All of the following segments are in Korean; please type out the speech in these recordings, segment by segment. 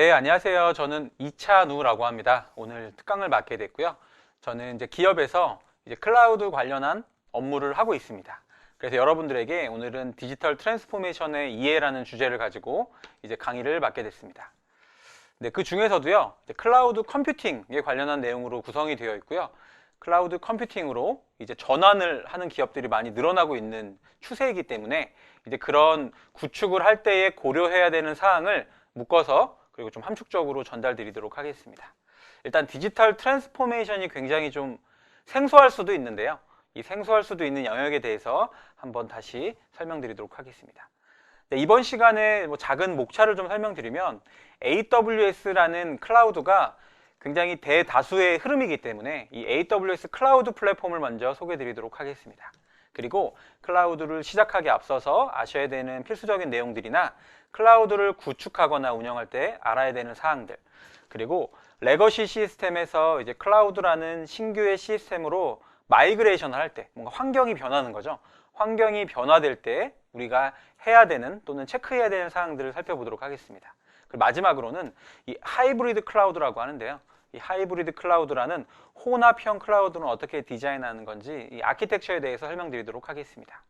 네, 안녕하세요. 저는 이찬우라고 합니다. 오늘 특강을 맡게 됐고요. 저는 이제 기업에서 이제 클라우드 관련한 업무를 하고 있습니다. 그래서 여러분들에게 오늘은 디지털 트랜스포메이션의 이해라는 주제를 가지고 이제 강의를 맡게 됐습니다. 네, 그 중에서도요, 이제 클라우드 컴퓨팅에 관련한 내용으로 구성이 되어 있고요. 클라우드 컴퓨팅으로 이제 전환을 하는 기업들이 많이 늘어나고 있는 추세이기 때문에 이제 그런 구축을 할 때에 고려해야 되는 사항을 묶어서 그리고 좀 함축적으로 전달드리도록 하겠습니다. 일단 디지털 트랜스포메이션이 굉장히 좀 생소할 수도 있는데요. 이 생소할 수도 있는 영역에 대해서 한번 다시 설명드리도록 하겠습니다. 네, 이번 시간에 작은 목차를 좀 설명드리면 AWS라는 클라우드가 굉장히 대다수의 흐름이기 때문에 이 AWS 클라우드 플랫폼을 먼저 소개드리도록 하겠습니다. 그리고 클라우드를 시작하기 앞서서 아셔야 되는 필수적인 내용들이나 클라우드를 구축하거나 운영할 때 알아야 되는 사항들, 그리고 레거시 시스템에서 이제 클라우드라는 신규의 시스템으로 마이그레이션을 할 때 뭔가 환경이 변하는 거죠. 환경이 변화될 때 우리가 해야 되는 또는 체크해야 되는 사항들을 살펴보도록 하겠습니다. 그리고 마지막으로는 이 하이브리드 클라우드라고 하는데요. 이 하이브리드 클라우드라는 혼합형 클라우드는 어떻게 디자인하는 건지 이 아키텍처에 대해서 설명드리도록 하겠습니다.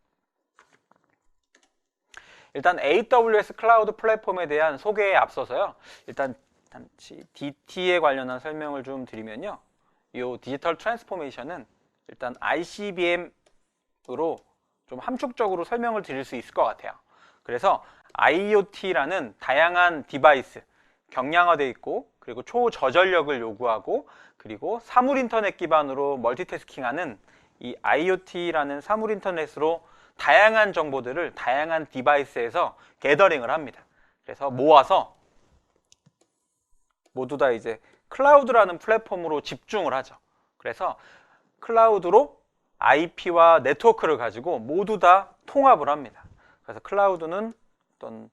일단 AWS 클라우드 플랫폼에 대한 소개에 앞서서요. 일단 DT에 관련한 설명을 좀 드리면요. 이 디지털 트랜스포메이션은 일단 ICBM으로 좀 함축적으로 설명을 드릴 수 있을 것 같아요. 그래서 IoT라는 다양한 디바이스, 경량화되어 있고 그리고 초저전력을 요구하고 그리고 사물 인터넷 기반으로 멀티태스킹하는 이 IoT라는 사물 인터넷으로 다양한 정보들을 다양한 디바이스에서 게더링을 합니다. 그래서 모아서 모두 다 이제 클라우드라는 플랫폼으로 집중을 하죠. 그래서 클라우드로 IP와 네트워크를 가지고 모두 다 통합을 합니다. 그래서 클라우드는 어떤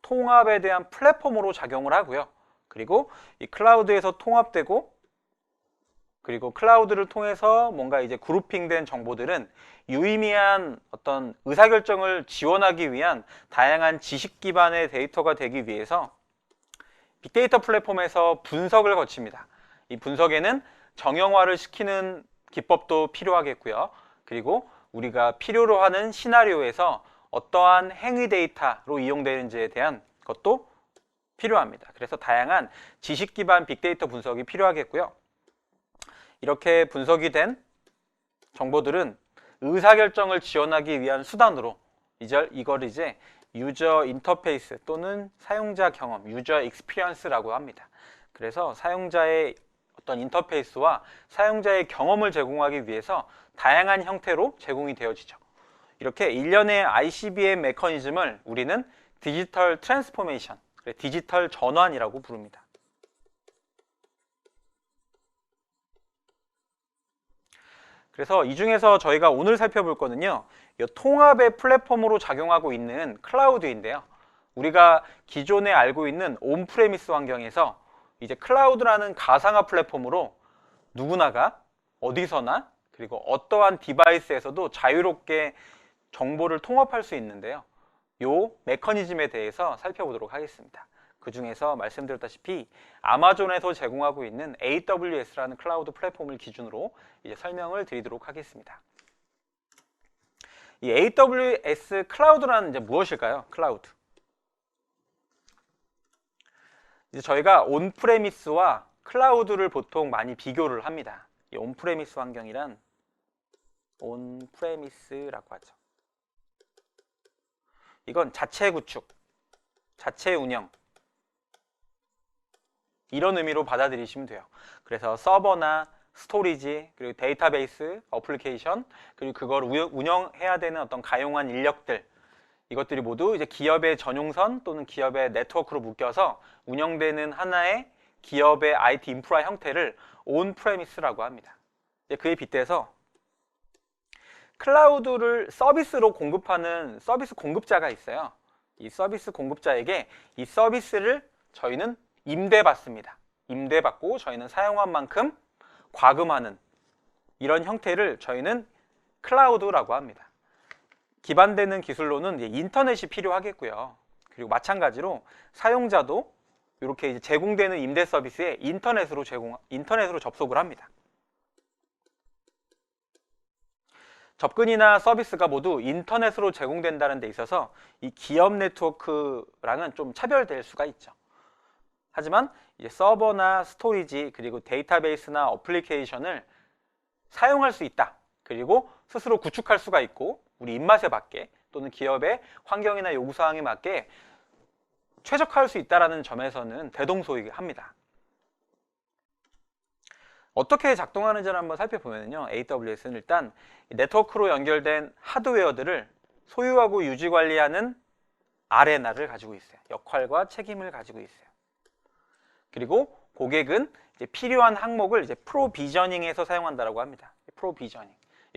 통합에 대한 플랫폼으로 작용을 하고요. 그리고 이 클라우드에서 통합되고 그리고 클라우드를 통해서 뭔가 이제 그룹핑된 정보들은 유의미한 어떤 의사결정을 지원하기 위한 다양한 지식 기반의 데이터가 되기 위해서 빅데이터 플랫폼에서 분석을 거칩니다. 이 분석에는 정형화를 시키는 기법도 필요하겠고요. 그리고 우리가 필요로 하는 시나리오에서 어떠한 행위 데이터로 이용되는지에 대한 것도 필요합니다. 그래서 다양한 지식 기반 빅데이터 분석이 필요하겠고요. 이렇게 분석이 된 정보들은 의사결정을 지원하기 위한 수단으로 이걸 이제 유저 인터페이스 또는 사용자 경험, 유저 익스피리언스라고 합니다. 그래서 사용자의 어떤 인터페이스와 사용자의 경험을 제공하기 위해서 다양한 형태로 제공이 되어지죠. 이렇게 일련의 ICBM 메커니즘을 우리는 디지털 트랜스포메이션, 디지털 전환이라고 부릅니다. 그래서 이 중에서 저희가 오늘 살펴볼 거는요, 이 통합의 플랫폼으로 작용하고 있는 클라우드인데요. 우리가 기존에 알고 있는 온프레미스 환경에서 이제 클라우드라는 가상화 플랫폼으로 누구나가 어디서나 그리고 어떠한 디바이스에서도 자유롭게 정보를 통합할 수 있는데요. 이 메커니즘에 대해서 살펴보도록 하겠습니다. 그 중에서 말씀드렸다시피 아마존에서 제공하고 있는 AWS라는 클라우드 플랫폼을 기준으로 이제 설명을 드리도록 하겠습니다. 이 AWS 클라우드라는 이제 무엇일까요? 클라우드. 이제 저희가 온프레미스와 클라우드를 보통 많이 비교를 합니다. 이 온프레미스 환경이란 온프레미스라고 하죠. 이건 자체 구축, 자체 운영 이런 의미로 받아들이시면 돼요. 그래서 서버나 스토리지, 그리고 데이터베이스, 어플리케이션, 그리고 그걸 운영해야 되는 어떤 가용한 인력들 이것들이 모두 이제 기업의 전용선 또는 기업의 네트워크로 묶여서 운영되는 하나의 기업의 IT 인프라 형태를 온프레미스라고 합니다. 그에 빗대서 클라우드를 서비스로 공급하는 서비스 공급자가 있어요. 이 서비스 공급자에게 이 서비스를 저희는 임대받습니다. 임대받고 저희는 사용한 만큼 과금하는 이런 형태를 저희는 클라우드라고 합니다. 기반되는 기술로는 인터넷이 필요하겠고요. 그리고 마찬가지로 사용자도 이렇게 이제 제공되는 임대 서비스에 인터넷으로 접속을 합니다. 접근이나 서비스가 모두 인터넷으로 제공된다는 데 있어서 이 기업 네트워크랑은 좀 차별될 수가 있죠. 하지만 이제 서버나 스토리지 그리고 데이터베이스나 어플리케이션을 사용할 수 있다. 그리고 스스로 구축할 수가 있고 우리 입맛에 맞게 또는 기업의 환경이나 요구사항에 맞게 최적화할 수 있다는 점에서는 대동소이합니다. 어떻게 작동하는지를 한번 살펴보면요. AWS는 일단 네트워크로 연결된 하드웨어들을 소유하고 유지 관리하는 아레나를 가지고 있어요. 역할과 책임을 가지고 있어요. 그리고 고객은 이제 필요한 항목을 이제 프로비저닝해서 사용한다고 합니다. 프로비저닝.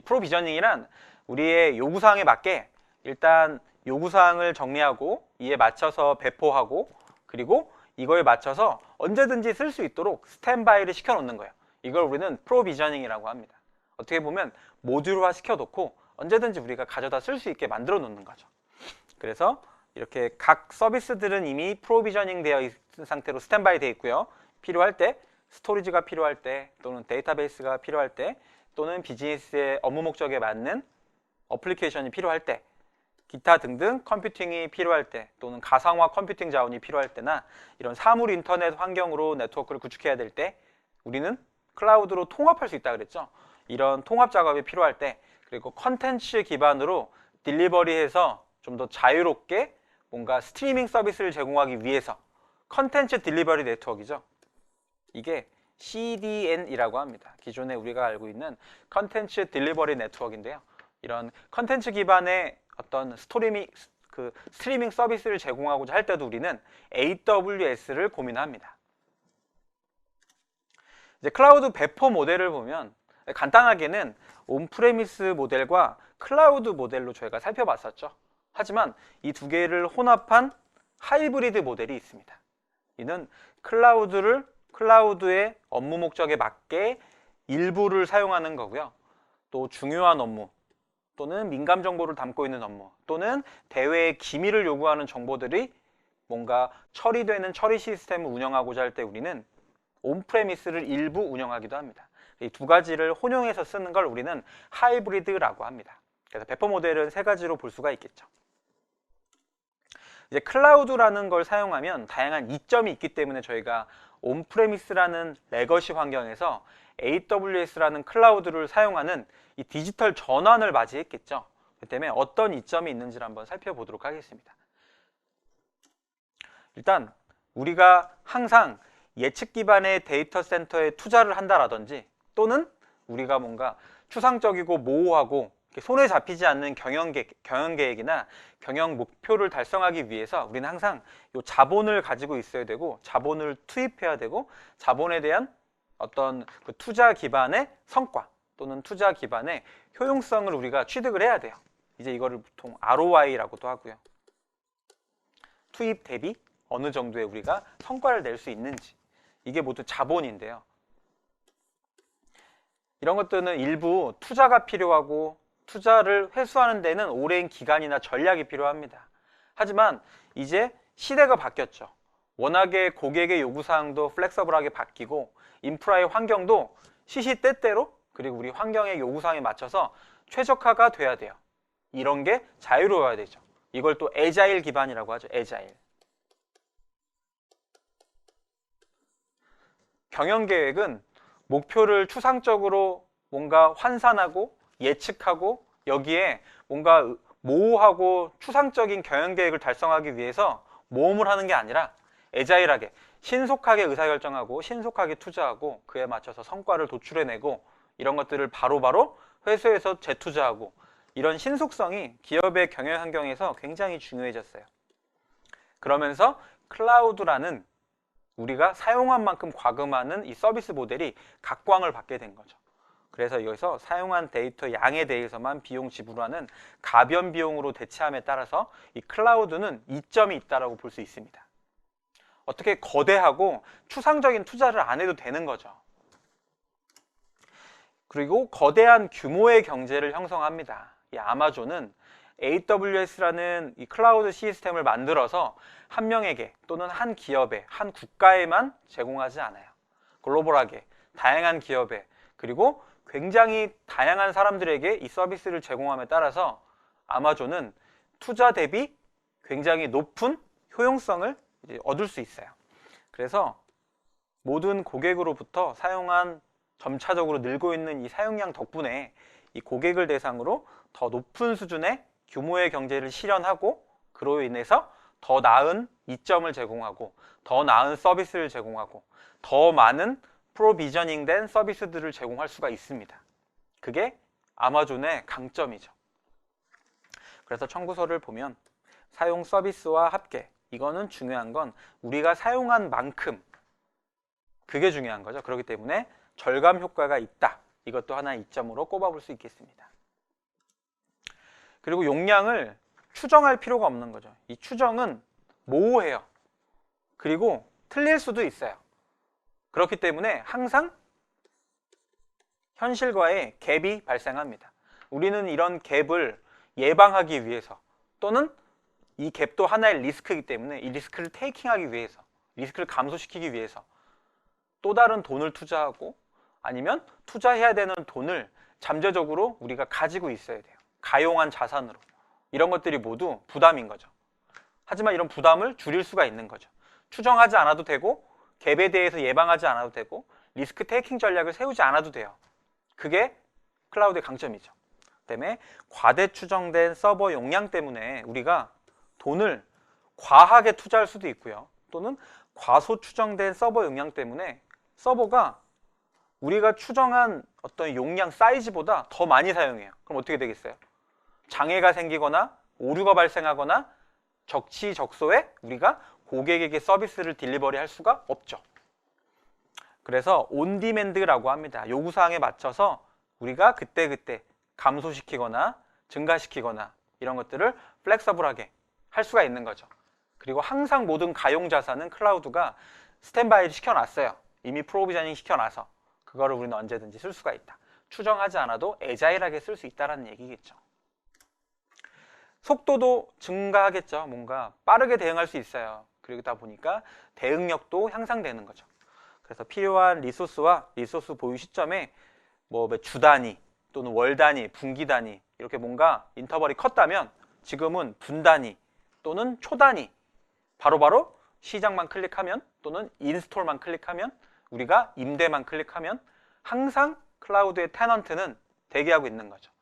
프로비저닝이란 우리의 요구사항에 맞게 일단 요구사항을 정리하고 이에 맞춰서 배포하고 그리고 이거에 맞춰서 언제든지 쓸 수 있도록 스탠바이를 시켜놓는 거예요. 이걸 우리는 프로비저닝이라고 합니다. 어떻게 보면 모듈화 시켜놓고 언제든지 우리가 가져다 쓸 수 있게 만들어 놓는 거죠. 그래서 이렇게 각 서비스들은 이미 프로비저닝 되어 있는 상태로 스탠바이 되어 있고요. 필요할 때 스토리지가 필요할 때 또는 데이터베이스가 필요할 때 또는 비즈니스의 업무 목적에 맞는 어플리케이션이 필요할 때 기타 등등 컴퓨팅이 필요할 때 또는 가상화 컴퓨팅 자원이 필요할 때나 이런 사물 인터넷 환경으로 네트워크를 구축해야 될 때 우리는 클라우드로 통합할 수 있다 그랬죠. 이런 통합 작업이 필요할 때 그리고 컨텐츠 기반으로 딜리버리해서 좀 더 자유롭게 뭔가 스트리밍 서비스를 제공하기 위해서 컨텐츠 딜리버리 네트워크이죠. 이게 CDN이라고 합니다. 기존에 우리가 알고 있는 컨텐츠 딜리버리 네트워크인데요. 이런 컨텐츠 기반의 어떤 스트리밍 서비스를 제공하고자 할 때도 우리는 AWS를 고민합니다. 이제 클라우드 배포 모델을 보면 간단하게는 온프레미스 모델과 클라우드 모델로 저희가 살펴봤었죠. 하지만 이 두 개를 혼합한 하이브리드 모델이 있습니다. 이는 클라우드의 업무 목적에 맞게 일부를 사용하는 거고요. 또 중요한 업무 또는 민감 정보를 담고 있는 업무 또는 대외의 기밀을 요구하는 정보들이 뭔가 처리되는 처리 시스템을 운영하고자 할 때 우리는 온프레미스를 일부 운영하기도 합니다. 이 두 가지를 혼용해서 쓰는 걸 우리는 하이브리드라고 합니다. 그래서 배포 모델은 세 가지로 볼 수가 있겠죠. 이제 클라우드라는 걸 사용하면 다양한 이점이 있기 때문에 저희가 온프레미스라는 레거시 환경에서 AWS라는 클라우드를 사용하는 이 디지털 전환을 맞이했겠죠. 그 때문에 어떤 이점이 있는지를 한번 살펴보도록 하겠습니다. 일단 우리가 항상 예측 기반의 데이터 센터에 투자를 한다라든지 또는 우리가 뭔가 추상적이고 모호하고 손에 잡히지 않는 경영 계획이나 경영 목표를 달성하기 위해서 우리는 항상 이 자본을 가지고 있어야 되고 자본을 투입해야 되고 자본에 대한 어떤 그 투자 기반의 성과 또는 투자 기반의 효용성을 우리가 취득을 해야 돼요. 이제 이거를 보통 ROI라고도 하고요. 투입 대비 어느 정도의 우리가 성과를 낼 수 있는지 이게 모두 자본인데요. 이런 것들은 일부 투자가 필요하고 투자를 회수하는 데는 오랜 기간이나 전략이 필요합니다. 하지만 이제 시대가 바뀌었죠. 워낙에 고객의 요구사항도 플렉서블하게 바뀌고 인프라의 환경도 시시때때로 그리고 우리 환경의 요구사항에 맞춰서 최적화가 돼야 돼요. 이런 게 자유로워야 되죠. 이걸 또 애자일 기반이라고 하죠. 애자일. 경영계획은 목표를 추상적으로 뭔가 환산하고 예측하고 여기에 뭔가 모호하고 추상적인 경영계획을 달성하기 위해서 모험을 하는 게 아니라 애자일하게 신속하게 의사결정하고 신속하게 투자하고 그에 맞춰서 성과를 도출해내고 이런 것들을 바로바로 회수해서 재투자하고 이런 신속성이 기업의 경영 환경에서 굉장히 중요해졌어요. 그러면서 클라우드라는 우리가 사용한 만큼 과금하는 이 서비스 모델이 각광을 받게 된 거죠. 그래서 여기서 사용한 데이터 양에 대해서만 비용 지불하는 가변 비용으로 대체함에 따라서 이 클라우드는 이점이 있다고 볼 수 있습니다. 어떻게 거대하고 추상적인 투자를 안 해도 되는 거죠. 그리고 거대한 규모의 경제를 형성합니다. 이 아마존은 AWS라는 이 클라우드 시스템을 만들어서 한 명에게 또는 한 기업에, 한 국가에만 제공하지 않아요. 글로벌하게 다양한 기업에, 그리고 굉장히 다양한 사람들에게 이 서비스를 제공함에 따라서 아마존은 투자 대비 굉장히 높은 효용성을 이제 얻을 수 있어요. 그래서 모든 고객으로부터 사용한 점차적으로 늘고 있는 이 사용량 덕분에 이 고객을 대상으로 더 높은 수준의 규모의 경제를 실현하고, 그로 인해서 더 나은 이점을 제공하고, 더 나은 서비스를 제공하고, 더 많은 프로비저닝된 서비스들을 제공할 수가 있습니다. 그게 아마존의 강점이죠. 그래서 청구서를 보면 사용 서비스와 합계, 이거는 중요한 건 우리가 사용한 만큼, 그게 중요한 거죠. 그렇기 때문에 절감 효과가 있다. 이것도 하나의 이점으로 꼽아볼 수 있겠습니다. 그리고 용량을 추정할 필요가 없는 거죠. 이 추정은 모호해요. 그리고 틀릴 수도 있어요. 그렇기 때문에 항상 현실과의 갭이 발생합니다. 우리는 이런 갭을 예방하기 위해서, 또는 이 갭도 하나의 리스크이기 때문에 이 리스크를 테이킹하기 위해서, 리스크를 감소시키기 위해서 또 다른 돈을 투자하고, 아니면 투자해야 되는 돈을 잠재적으로 우리가 가지고 있어야 돼요. 가용한 자산으로. 이런 것들이 모두 부담인 거죠. 하지만 이런 부담을 줄일 수가 있는 거죠. 추정하지 않아도 되고, 갭에 대해서 예방하지 않아도 되고, 리스크 테이킹 전략을 세우지 않아도 돼요. 그게 클라우드의 강점이죠. 그다음에 과대 추정된 서버 용량 때문에 우리가 돈을 과하게 투자할 수도 있고요. 또는 과소 추정된 서버 용량 때문에 서버가 우리가 추정한 어떤 용량 사이즈보다 더 많이 사용해요. 그럼 어떻게 되겠어요? 장애가 생기거나 오류가 발생하거나 적치적소에 우리가 고객에게 서비스를 딜리버리 할 수가 없죠. 그래서 온디맨드라고 합니다. 요구사항에 맞춰서 우리가 그때그때 감소시키거나 증가시키거나 이런 것들을 플렉서블하게 할 수가 있는 거죠. 그리고 항상 모든 가용 자산은 클라우드가 스탠바이를 시켜놨어요. 이미 프로비저닝 시켜놔서 그거를 우리는 언제든지 쓸 수가 있다. 추정하지 않아도 애자일하게 쓸 수 있다는 얘기겠죠. 속도도 증가하겠죠. 뭔가 빠르게 대응할 수 있어요. 그러다 보니까 대응력도 향상되는 거죠. 그래서 필요한 리소스와 리소스 보유 시점에 뭐 주 단위 또는 월 단위, 분기 단위 이렇게 뭔가 인터벌이 컸다면 지금은 분 단위 또는 초 단위 바로바로 시작만 클릭하면 또는 인스톨만 클릭하면, 우리가 임대만 클릭하면 항상 클라우드의 테넌트는 대기하고 있는 거죠.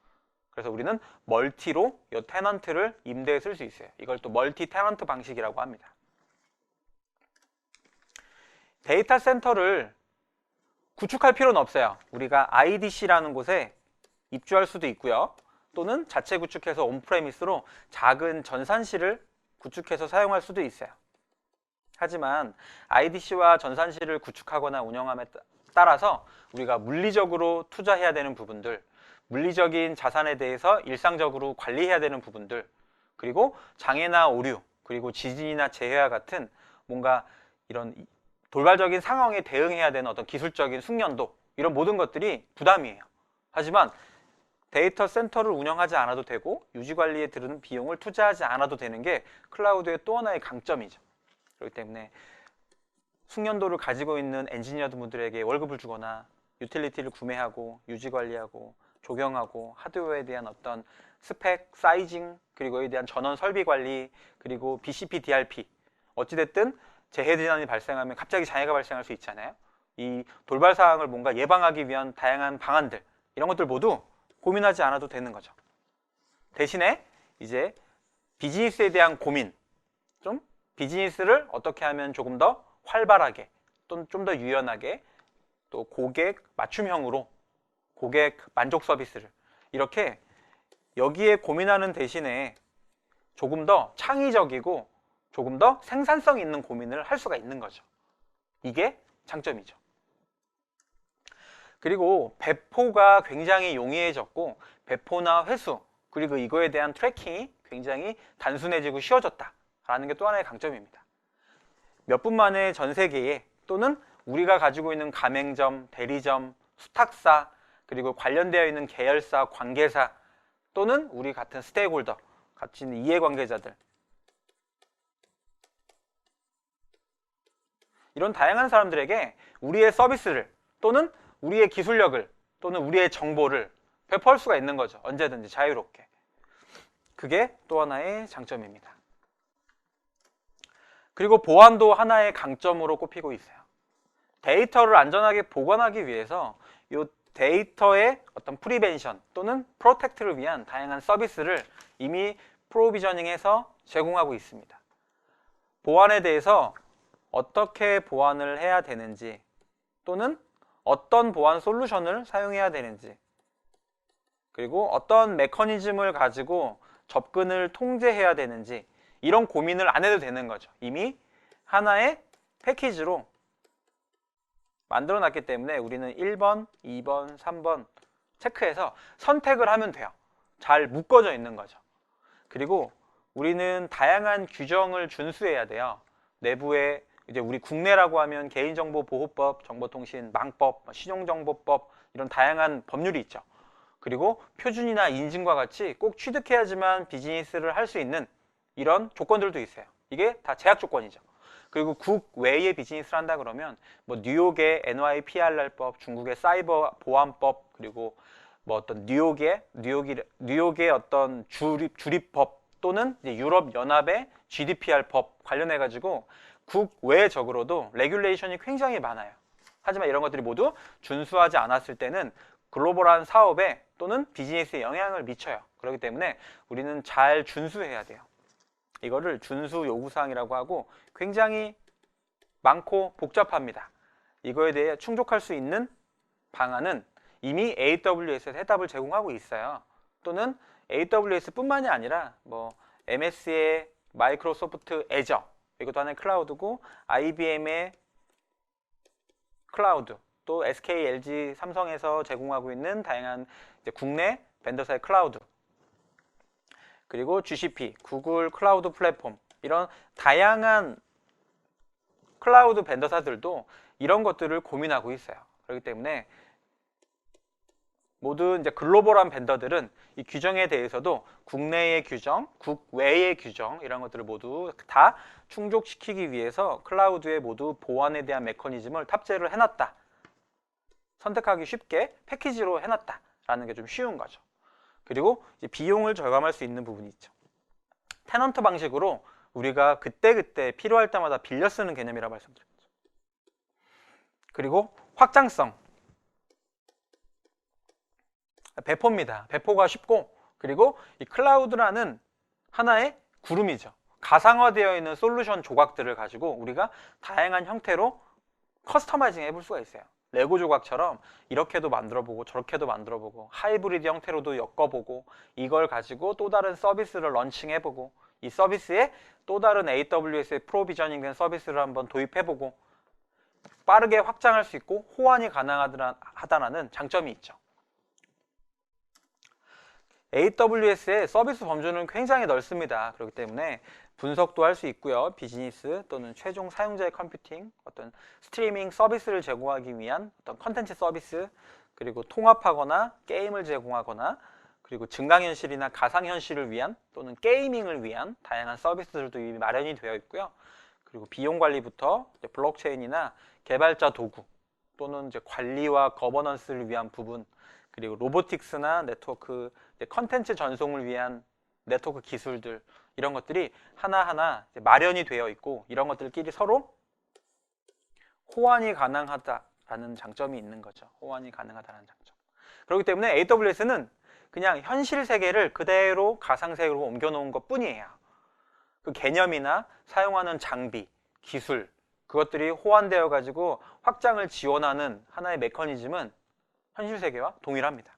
그래서 우리는 멀티로 이 테넌트를 임대해 쓸 수 있어요. 이걸 또 멀티 테넌트 방식이라고 합니다. 데이터 센터를 구축할 필요는 없어요. 우리가 IDC라는 곳에 입주할 수도 있고요. 또는 자체 구축해서 온프레미스로 작은 전산실을 구축해서 사용할 수도 있어요. 하지만 IDC와 전산실을 구축하거나 운영함에 따라서 우리가 물리적으로 투자해야 되는 부분들, 물리적인 자산에 대해서 일상적으로 관리해야 되는 부분들, 그리고 장애나 오류, 그리고 지진이나 재해와 같은 뭔가 이런 돌발적인 상황에 대응해야 되는 어떤 기술적인 숙련도, 이런 모든 것들이 부담이에요. 하지만 데이터 센터를 운영하지 않아도 되고 유지관리에 드는 비용을 투자하지 않아도 되는 게 클라우드의 또 하나의 강점이죠. 그렇기 때문에 숙련도를 가지고 있는 엔지니어분들에게 월급을 주거나 유틸리티를 구매하고 유지관리하고 조경하고 하드웨어에 대한 어떤 스펙, 사이징, 그리고 이에 대한 전원 설비 관리, 그리고 BCP, DRP, 어찌됐든 재해 재난이 발생하면 갑자기 장애가 발생할 수 있잖아요. 이 돌발 사항을 뭔가 예방하기 위한 다양한 방안들, 이런 것들 모두 고민하지 않아도 되는 거죠. 대신에 이제 비즈니스에 대한 고민, 좀 비즈니스를 어떻게 하면 조금 더 활발하게 또는 좀 더 유연하게, 또 고객 맞춤형으로 고객 만족 서비스를 이렇게 여기에 고민하는 대신에 조금 더 창의적이고 조금 더 생산성 있는 고민을 할 수가 있는 거죠. 이게 장점이죠. 그리고 배포가 굉장히 용이해졌고 배포나 회수, 그리고 이거에 대한 트래킹이 굉장히 단순해지고 쉬워졌다라는 게 또 하나의 강점입니다. 몇 분 만에 전 세계에, 또는 우리가 가지고 있는 가맹점, 대리점, 수탁사, 그리고 관련되어 있는 계열사, 관계사, 또는 우리 같은 스테이크홀더 같이 있는 이해관계자들, 이런 다양한 사람들에게 우리의 서비스를 또는 우리의 기술력을 또는 우리의 정보를 배포할 수가 있는 거죠. 언제든지 자유롭게. 그게 또 하나의 장점입니다. 그리고 보안도 하나의 강점으로 꼽히고 있어요. 데이터를 안전하게 보관하기 위해서 이 데이터의 어떤 프리벤션 또는 프로텍트를 위한 다양한 서비스를 이미 프로비저닝해서 제공하고 있습니다. 보안에 대해서 어떻게 보안을 해야 되는지 또는 어떤 보안 솔루션을 사용해야 되는지, 그리고 어떤 메커니즘을 가지고 접근을 통제해야 되는지, 이런 고민을 안 해도 되는 거죠. 이미 하나의 패키지로 만들어 놨기 때문에 우리는 1번, 2번, 3번 체크해서 선택을 하면 돼요. 잘 묶어져 있는 거죠. 그리고 우리는 다양한 규정을 준수해야 돼요. 내부에 이제 우리 국내라고 하면 개인정보보호법, 정보통신망법, 신용정보법, 이런 다양한 법률이 있죠. 그리고 표준이나 인증과 같이 꼭 취득해야지만 비즈니스를 할 수 있는 이런 조건들도 있어요. 이게 다 제약 조건이죠. 그리고 국외의 비즈니스를 한다 그러면 뭐 뉴욕의 NYPRR법, 중국의 사이버 보안법, 그리고 뭐 어떤 뉴욕의 어떤 주립법 또는 이제 유럽 연합의 GDPR법 관련해 가지고 국외적으로도 레귤레이션이 굉장히 많아요. 하지만 이런 것들이 모두 준수하지 않았을 때는 글로벌한 사업에 또는 비즈니스에 영향을 미쳐요. 그렇기 때문에 우리는 잘 준수해야 돼요. 이거를 준수 요구사항이라고 하고 굉장히 많고 복잡합니다. 이거에 대해 충족할 수 있는 방안은 이미 AWS에서 해답을 제공하고 있어요. 또는 AWS뿐만이 아니라 뭐 MS의 마이크로소프트 애저, 이것도 하나의 클라우드고, IBM의 클라우드, 또 SK, LG, 삼성에서 제공하고 있는 다양한 이제 국내 벤더사의 클라우드, 그리고 GCP, 구글 클라우드 플랫폼, 이런 다양한 클라우드 벤더사들도 이런 것들을 고민하고 있어요. 그렇기 때문에 모든 이제 글로벌한 벤더들은 이 규정에 대해서도 국내의 규정, 국외의 규정, 이런 것들을 모두 다 충족시키기 위해서 클라우드에 모두 보안에 대한 메커니즘을 탑재를 해놨다. 선택하기 쉽게 패키지로 해놨다라는 게 좀 쉬운 거죠. 그리고 이제 비용을 절감할 수 있는 부분이 있죠. 테넌트 방식으로 우리가 그때그때 필요할 때마다 빌려 쓰는 개념이라고 말씀드렸죠. 그리고 확장성. 배포입니다. 배포가 쉽고, 그리고 이 클라우드라는 하나의 구름이죠. 가상화되어 있는 솔루션 조각들을 가지고 우리가 다양한 형태로 커스터마이징 해볼 수가 있어요. 레고 조각처럼 이렇게도 만들어보고 저렇게도 만들어보고 하이브리드 형태로도 엮어보고, 이걸 가지고 또 다른 서비스를 런칭해보고, 이 서비스에 또 다른 AWS의 프로비저닝된 서비스를 한번 도입해보고 빠르게 확장할 수 있고 호환이 가능하다는 장점이 있죠. AWS의 서비스 범주는 굉장히 넓습니다. 그렇기 때문에 분석도 할 수 있고요. 비즈니스 또는 최종 사용자의 컴퓨팅, 어떤 스트리밍 서비스를 제공하기 위한 어떤 컨텐츠 서비스, 그리고 통합하거나 게임을 제공하거나, 그리고 증강현실이나 가상현실을 위한 또는 게이밍을 위한 다양한 서비스들도 이미 마련이 되어 있고요. 그리고 비용 관리부터 블록체인이나 개발자 도구 또는 이제 관리와 거버넌스를 위한 부분, 그리고 로보틱스나 네트워크, 컨텐츠 전송을 위한 네트워크 기술들, 이런 것들이 하나하나 마련이 되어 있고, 이런 것들끼리 서로 호환이 가능하다라는 장점이 있는 거죠. 호환이 가능하다는 장점. 그렇기 때문에 AWS는 그냥 현실 세계를 그대로 가상 세계로 옮겨 놓은 것 뿐이에요. 그 개념이나 사용하는 장비, 기술, 그것들이 호환되어 가지고 확장을 지원하는 하나의 메커니즘은 현실 세계와 동일합니다.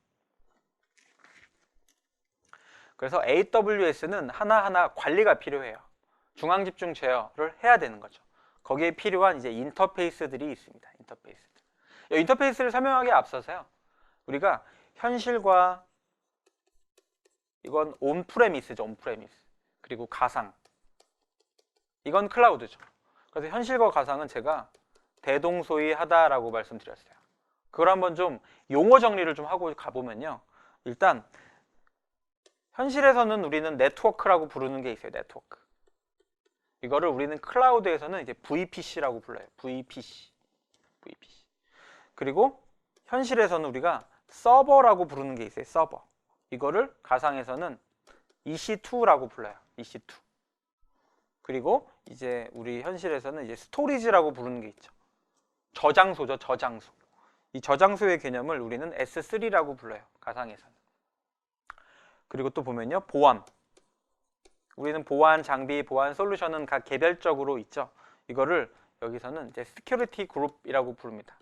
그래서 AWS는 하나하나 관리가 필요해요. 중앙 집중 제어를 해야 되는 거죠. 거기에 필요한 이제 인터페이스들이 있습니다. 인터페이스들. 이 인터페이스를 설명하기에 앞서서요, 우리가 현실과, 이건 온프레미스죠. 온프레미스. 그리고 가상, 이건 클라우드죠. 그래서 현실과 가상은 제가 대동소이하다라고 말씀드렸어요. 그걸 한번 좀 용어 정리를 좀 하고 가보면요, 일단 현실에서는 우리는 네트워크라고 부르는 게 있어요. 네트워크. 이거를 우리는 클라우드에서는 이제 VPC라고 불러요. VPC. VPC. 그리고 현실에서는 우리가 서버라고 부르는 게 있어요. 서버. 이거를 가상에서는 EC2라고 불러요. EC2. 그리고 이제 우리 현실에서는 이제 스토리지라고 부르는 게 있죠. 저장소죠. 저장소. 이 저장소의 개념을 우리는 S3라고 불러요. 가상에서는. 그리고 또 보면요. 보안. 우리는 보안 장비, 보안 솔루션은 각 개별적으로 있죠. 이거를 여기서는 이제 시큐리티 그룹이라고 부릅니다.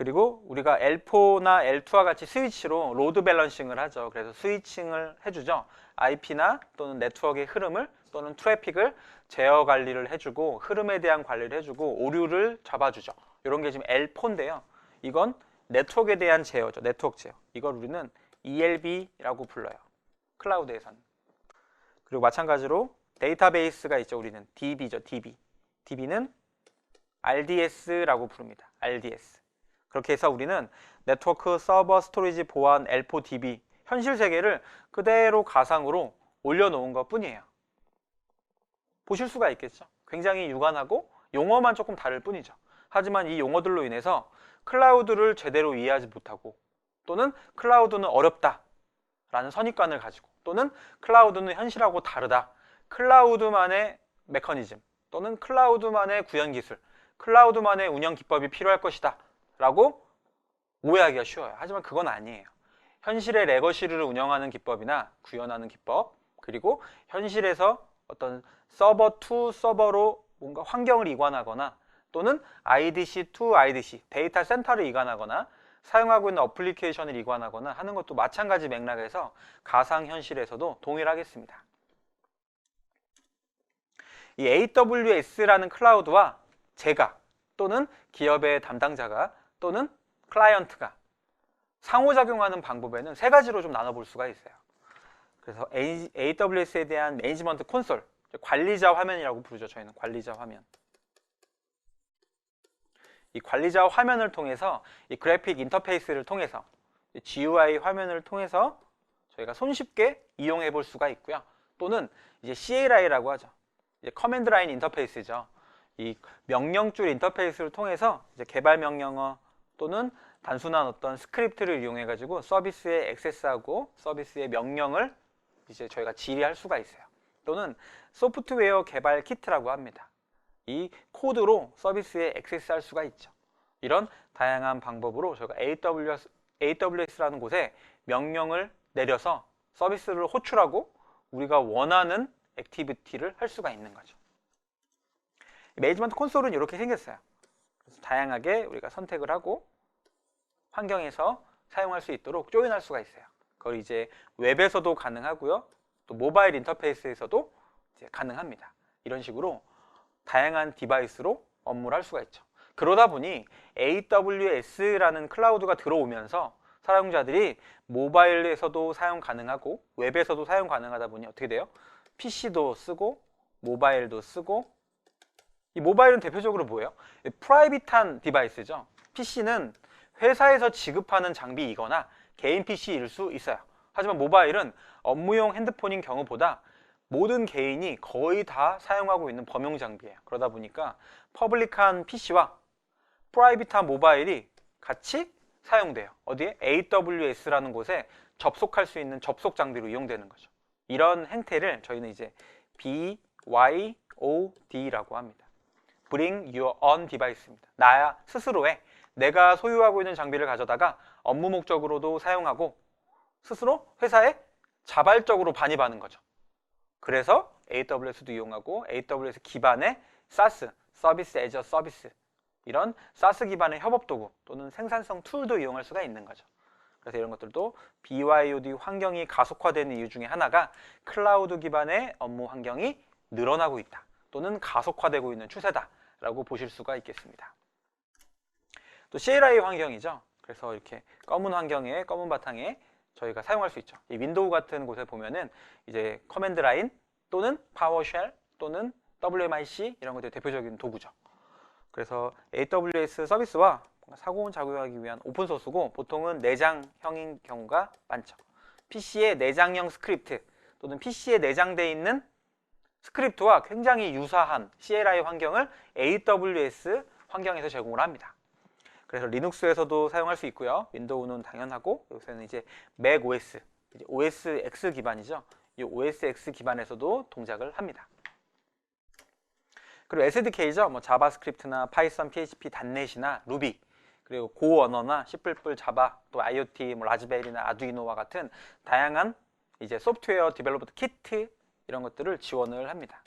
그리고 우리가 L4나 L2와 같이 스위치로 로드 밸런싱을 하죠. 그래서 스위칭을 해주죠. IP나 또는 네트워크의 흐름을 또는 트래픽을 제어 관리를 해주고 흐름에 대한 관리를 해주고 오류를 잡아주죠. 이런 게 지금 L4인데요. 이건 네트워크에 대한 제어죠. 네트워크 제어. 이걸 우리는 ELB라고 불러요. 클라우드에서는. 그리고 마찬가지로 데이터베이스가 있죠. 우리는 DB죠. DB. DB는 RDS라고 부릅니다. RDS. 그렇게 해서 우리는 네트워크, 서버, 스토리지, 보안, L4, DB 현실 세계를 그대로 가상으로 올려놓은 것 뿐이에요. 보실 수가 있겠죠. 굉장히 유관하고 용어만 조금 다를 뿐이죠. 하지만 이 용어들로 인해서 클라우드를 제대로 이해하지 못하고 또는 클라우드는 어렵다라는 선입관을 가지고 또는 클라우드는 현실하고 다르다. 클라우드만의 메커니즘 또는 클라우드만의 구현 기술, 클라우드만의 운영 기법이 필요할 것이다. 라고 오해하기가 쉬워요. 하지만 그건 아니에요. 현실의 레거시를 운영하는 기법이나 구현하는 기법, 그리고 현실에서 어떤 서버 투 서버로 뭔가 환경을 이관하거나 또는 IDC to IDC, 데이터 센터를 이관하거나 사용하고 있는 어플리케이션을 이관하거나 하는 것도 마찬가지 맥락에서 가상현실에서도 동일하겠습니다. 이 AWS라는 클라우드와 제가 또는 기업의 담당자가 또는 클라이언트가 상호작용하는 방법에는 세 가지로 좀 나눠볼 수가 있어요. 그래서 AWS에 대한 매니지먼트 콘솔, 관리자 화면이라고 부르죠. 저희는 관리자 화면. 이 관리자 화면을 통해서 이 그래픽 인터페이스를 통해서 GUI 화면을 통해서 저희가 손쉽게 이용해 볼 수가 있고요. 또는 이제 CLI라고 하죠. 이제 커맨드 라인 인터페이스죠. 이 명령줄 인터페이스를 통해서 이제 개발 명령어 또는 단순한 어떤 스크립트를 이용해 가지고 서비스에 액세스하고 서비스의 명령을 이제 저희가 질의할 수가 있어요. 또는 소프트웨어 개발 키트라고 합니다. 이 코드로 서비스에 액세스할 수가 있죠. 이런 다양한 방법으로 저희가 AWS라는 곳에 명령을 내려서 서비스를 호출하고 우리가 원하는 액티비티를 할 수가 있는 거죠. 매니지먼트 콘솔은 이렇게 생겼어요. 그래서 다양하게 우리가 선택을 하고 환경에서 사용할 수 있도록 조인할 수가 있어요. 그걸 이제 웹에서도 가능하고요. 또 모바일 인터페이스에서도 이제 가능합니다. 이런 식으로 다양한 디바이스로 업무를 할 수가 있죠. 그러다 보니 AWS라는 클라우드가 들어오면서 사용자들이 모바일에서도 사용 가능하고 웹에서도 사용 가능하다 보니 어떻게 돼요? PC도 쓰고 모바일도 쓰고 이 모바일은 대표적으로 뭐예요? 프라이빗한 디바이스죠. PC는 회사에서 지급하는 장비이거나 개인 PC일 수 있어요. 하지만 모바일은 업무용 핸드폰인 경우보다 모든 개인이 거의 다 사용하고 있는 범용 장비예요. 그러다 보니까 퍼블릭한 PC와 프라이빗한 모바일이 같이 사용돼요. 어디에? AWS라는 곳에 접속할 수 있는 접속 장비로 이용되는 거죠. 이런 행태를 저희는 이제 BYOD라고 합니다. Bring Your Own Device입니다. 나 스스로의 내가 소유하고 있는 장비를 가져다가 업무 목적으로도 사용하고 스스로 회사에 자발적으로 반입하는 거죠. 그래서 AWS도 이용하고 AWS 기반의 SaaS, 서비스 애저 서비스 이런 SaaS 기반의 협업 도구 또는 생산성 툴도 이용할 수가 있는 거죠. 그래서 이런 것들도 BYOD 환경이 가속화되는 이유 중에 하나가 클라우드 기반의 업무 환경이 늘어나고 있다 또는 가속화되고 있는 추세다라고 보실 수가 있겠습니다. 또 CLI 환경이죠. 그래서 이렇게 검은 환경에 검은 바탕에 저희가 사용할 수 있죠. 이 윈도우 같은 곳에 보면은 이제 커맨드 라인 또는 파워쉘 또는 WMIC 이런 것들이 대표적인 도구죠. 그래서 AWS 서비스와 사고는 작용하기 위한 오픈소스고 보통은 내장형인 경우가 많죠. PC에 내장형 스크립트 또는 PC에 내장되어 있는 스크립트와 굉장히 유사한 CLI 환경을 AWS 환경에서 제공을 합니다. 그래서 리눅스에서도 사용할 수 있고요. 윈도우는 당연하고 요새는 이제 맥OS, 이제 OS X 기반이죠. 이 OS X 기반에서도 동작을 합니다. 그리고 SDK죠. 뭐 자바스크립트나 파이썬, PHP, 닷넷이나 루비, 그리고 고 언어나 C++, 자바, 또 IoT, 뭐 라즈베리나 아두이노와 같은 다양한 이제 소프트웨어 디벨로퍼 키트 이런 것들을 지원을 합니다.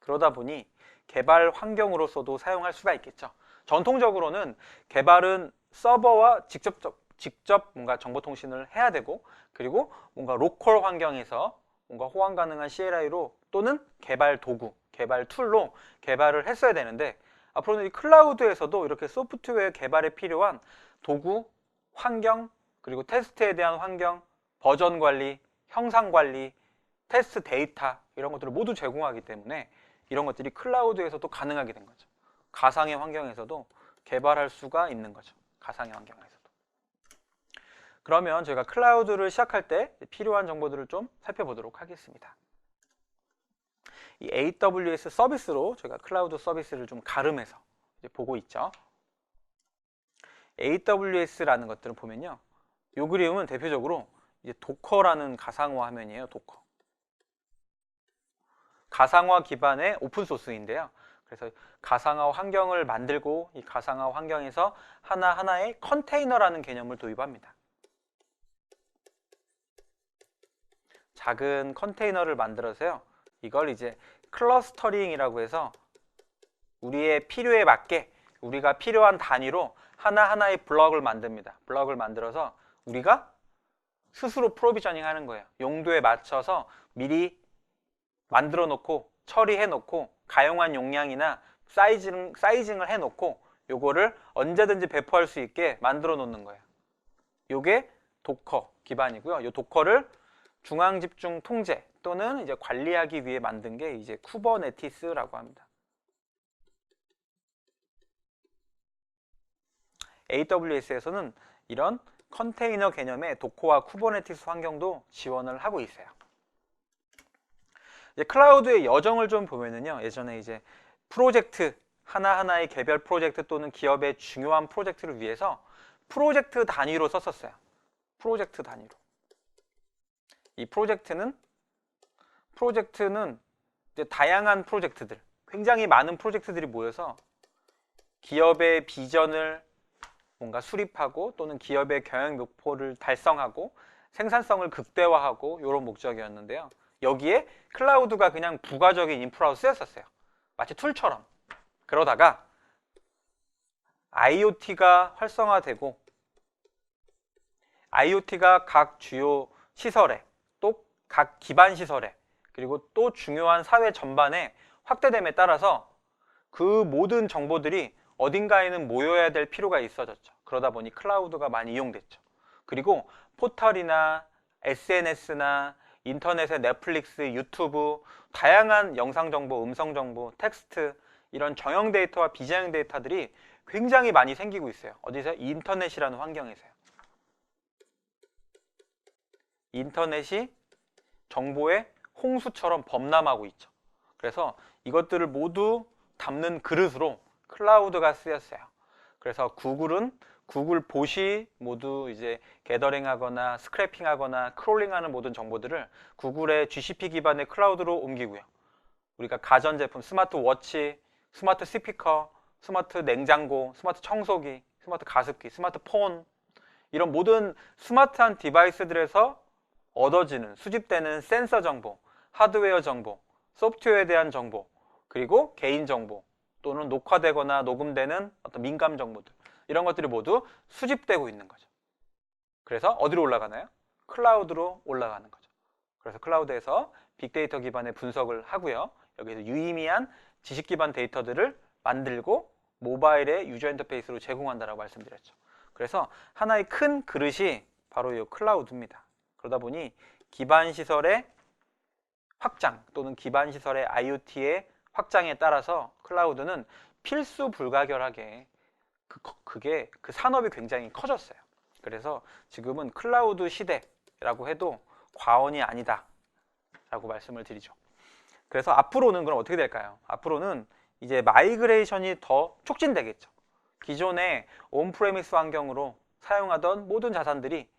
그러다 보니 개발 환경으로서도 사용할 수가 있겠죠. 전통적으로는 개발은 서버와 직접 뭔가 정보 통신을 해야 되고, 그리고 뭔가 로컬 환경에서 뭔가 호환 가능한 CLI로 또는 개발 도구, 개발 툴로 개발을 했어야 되는데, 앞으로는 이 클라우드에서도 이렇게 소프트웨어 개발에 필요한 도구, 환경, 그리고 테스트에 대한 환경, 버전 관리, 형상 관리, 테스트 데이터 이런 것들을 모두 제공하기 때문에 이런 것들이 클라우드에서도 가능하게 된 거죠. 가상의 환경에서도 개발할 수가 있는 거죠. 가상의 환경에서도. 그러면 저희가 클라우드를 시작할 때 필요한 정보들을 좀 살펴보도록 하겠습니다. 이 AWS 서비스로 저희가 클라우드 서비스를 좀 가름해서 이제 보고 있죠. AWS라는 것들을 보면요. 이 그림은 대표적으로 이제 도커라는 가상화 화면이에요. 도커. 가상화 기반의 오픈소스인데요. 그래서 가상화 환경을 만들고 이 가상화 환경에서 하나하나의 컨테이너라는 개념을 도입합니다. 작은 컨테이너를 만들어서요. 이걸 이제 클러스터링이라고 해서 우리의 필요에 맞게 우리가 필요한 단위로 하나하나의 블럭을 만듭니다. 블럭을 만들어서 우리가 스스로 프로비저닝 하는 거예요. 용도에 맞춰서 미리 만들어 놓고 처리해 놓고 가용한 용량이나 사이징을 해 놓고 요거를 언제든지 배포할 수 있게 만들어 놓는 거예요. 요게 도커 기반이고요. 요 도커를 중앙 집중 통제 또는 이제 관리하기 위해 만든 게 이제 쿠버네티스라고 합니다. AWS에서는 이런 컨테이너 개념의 도커와 쿠버네티스 환경도 지원을 하고 있어요. 이제 클라우드의 여정을 좀 보면은요, 예전에 이제 프로젝트 하나하나의 개별 프로젝트 또는 기업의 중요한 프로젝트를 위해서 프로젝트 단위로 썼었어요. 프로젝트 단위로. 이 프로젝트는 이제 다양한 프로젝트들, 굉장히 많은 프로젝트들이 모여서 기업의 비전을 뭔가 수립하고 또는 기업의 경영 목표를 달성하고 생산성을 극대화하고 이런 목적이었는데요. 여기에 클라우드가 그냥 부가적인 인프라로 쓰였었어요. 마치 툴처럼. 그러다가 IoT가 활성화되고 IoT가 각 주요 시설에 또 각 기반 시설에 그리고 또 중요한 사회 전반에 확대됨에 따라서 그 모든 정보들이 어딘가에는 모여야 될 필요가 있어졌죠. 그러다 보니 클라우드가 많이 이용됐죠. 그리고 포털이나 SNS나 인터넷의 넷플릭스, 유튜브, 다양한 영상 정보, 음성 정보, 텍스트 이런 정형 데이터와 비정형 데이터들이 굉장히 많이 생기고 있어요. 어디서? 인터넷이라는 환경에서요. 인터넷이 정보의 홍수처럼 범람하고 있죠. 그래서 이것들을 모두 담는 그릇으로 클라우드가 쓰였어요. 그래서 구글은 구글 봇이 모두 이제 게더링하거나 스크래핑하거나 크롤링하는 모든 정보들을 구글의 GCP 기반의 클라우드로 옮기고요. 우리가 가전제품, 스마트워치, 스마트 스피커, 스마트 냉장고, 스마트 청소기, 스마트 가습기, 스마트폰 이런 모든 스마트한 디바이스들에서 얻어지는, 수집되는 센서 정보, 하드웨어 정보, 소프트웨어에 대한 정보, 그리고 개인 정보 또는 녹화되거나 녹음되는 어떤 민감 정보들 이런 것들이 모두 수집되고 있는 거죠. 그래서 어디로 올라가나요? 클라우드로 올라가는 거죠. 그래서 클라우드에서 빅데이터 기반의 분석을 하고요. 여기서 유의미한 지식 기반 데이터들을 만들고 모바일의 유저 인터페이스로 제공한다라고 말씀드렸죠. 그래서 하나의 큰 그릇이 바로 이 클라우드입니다. 그러다 보니 기반 시설의 확장 또는 기반 시설의 IoT의 확장에 따라서 클라우드는 필수 불가결하게 그 산업이 굉장히 커졌어요. 그래서 지금은 클라우드 시대라고 해도 과언이 아니다 라고 말씀을 드리죠. 그래서 앞으로는 그럼 어떻게 될까요? 앞으로는 이제 마이그레이션이 더 촉진되겠죠. 기존의 온프레미스 환경으로 사용하던 모든 자산들이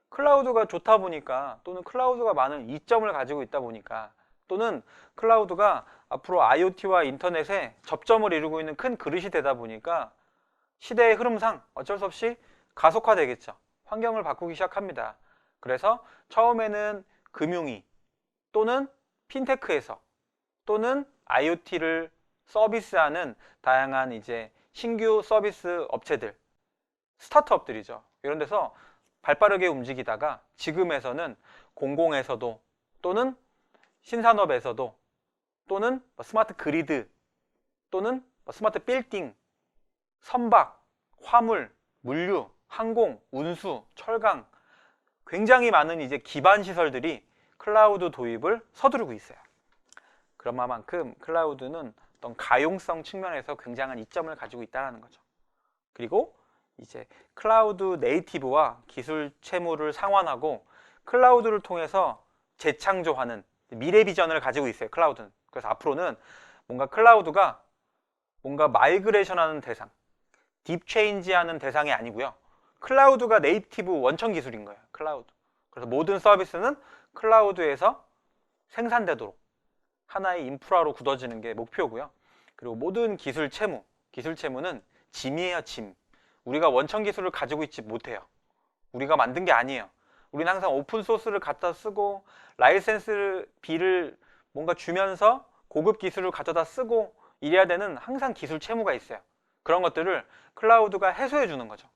클라우드가 좋다 보니까, 또는 클라우드가 많은 이점을 가지고 있다 보니까, 또는 클라우드가 앞으로 IoT와 인터넷에 접점을 이루고 있는 큰 그릇이 되다 보니까 시대의 흐름상 어쩔 수 없이 가속화되겠죠. 환경을 바꾸기 시작합니다. 그래서 처음에는 금융위 또는 핀테크에서, 또는 IoT를 서비스하는 다양한 이제 신규 서비스 업체들, 스타트업들이죠. 이런 데서 발빠르게 움직이다가 지금에서는 공공에서도, 또는 신산업에서도, 또는 스마트 그리드, 또는 스마트 빌딩, 선박, 화물, 물류, 항공, 운수, 철강, 굉장히 많은 이제 기반 시설들이 클라우드 도입을 서두르고 있어요. 그런 만큼 클라우드는 어떤 가용성 측면에서 굉장한 이점을 가지고 있다는 거죠. 그리고 이제 클라우드 네이티브와 기술 채무를 상환하고 클라우드를 통해서 재창조하는 미래 비전을 가지고 있어요. 클라우드는. 그래서 앞으로는 뭔가 클라우드가 뭔가 마이그레이션하는 대상, 딥체인지하는 대상이 아니고요. 클라우드가 네이티브 원천 기술인 거예요. 클라우드. 그래서 모든 서비스는 클라우드에서 생산되도록 하나의 인프라로 굳어지는 게 목표고요. 그리고 모든 기술 채무는 짐이에요, 짐. 우리가 원천 기술을 가지고 있지 못해요. 우리가 만든 게 아니에요. 우리는 항상 오픈 소스를 갖다 쓰고 라이센스 비를 뭔가 주면서 고급 기술을 가져다 쓰고 이래야 되는 항상 기술 채무가 있어요. 그런 것들을 클라우드가 해소해 주는 거죠.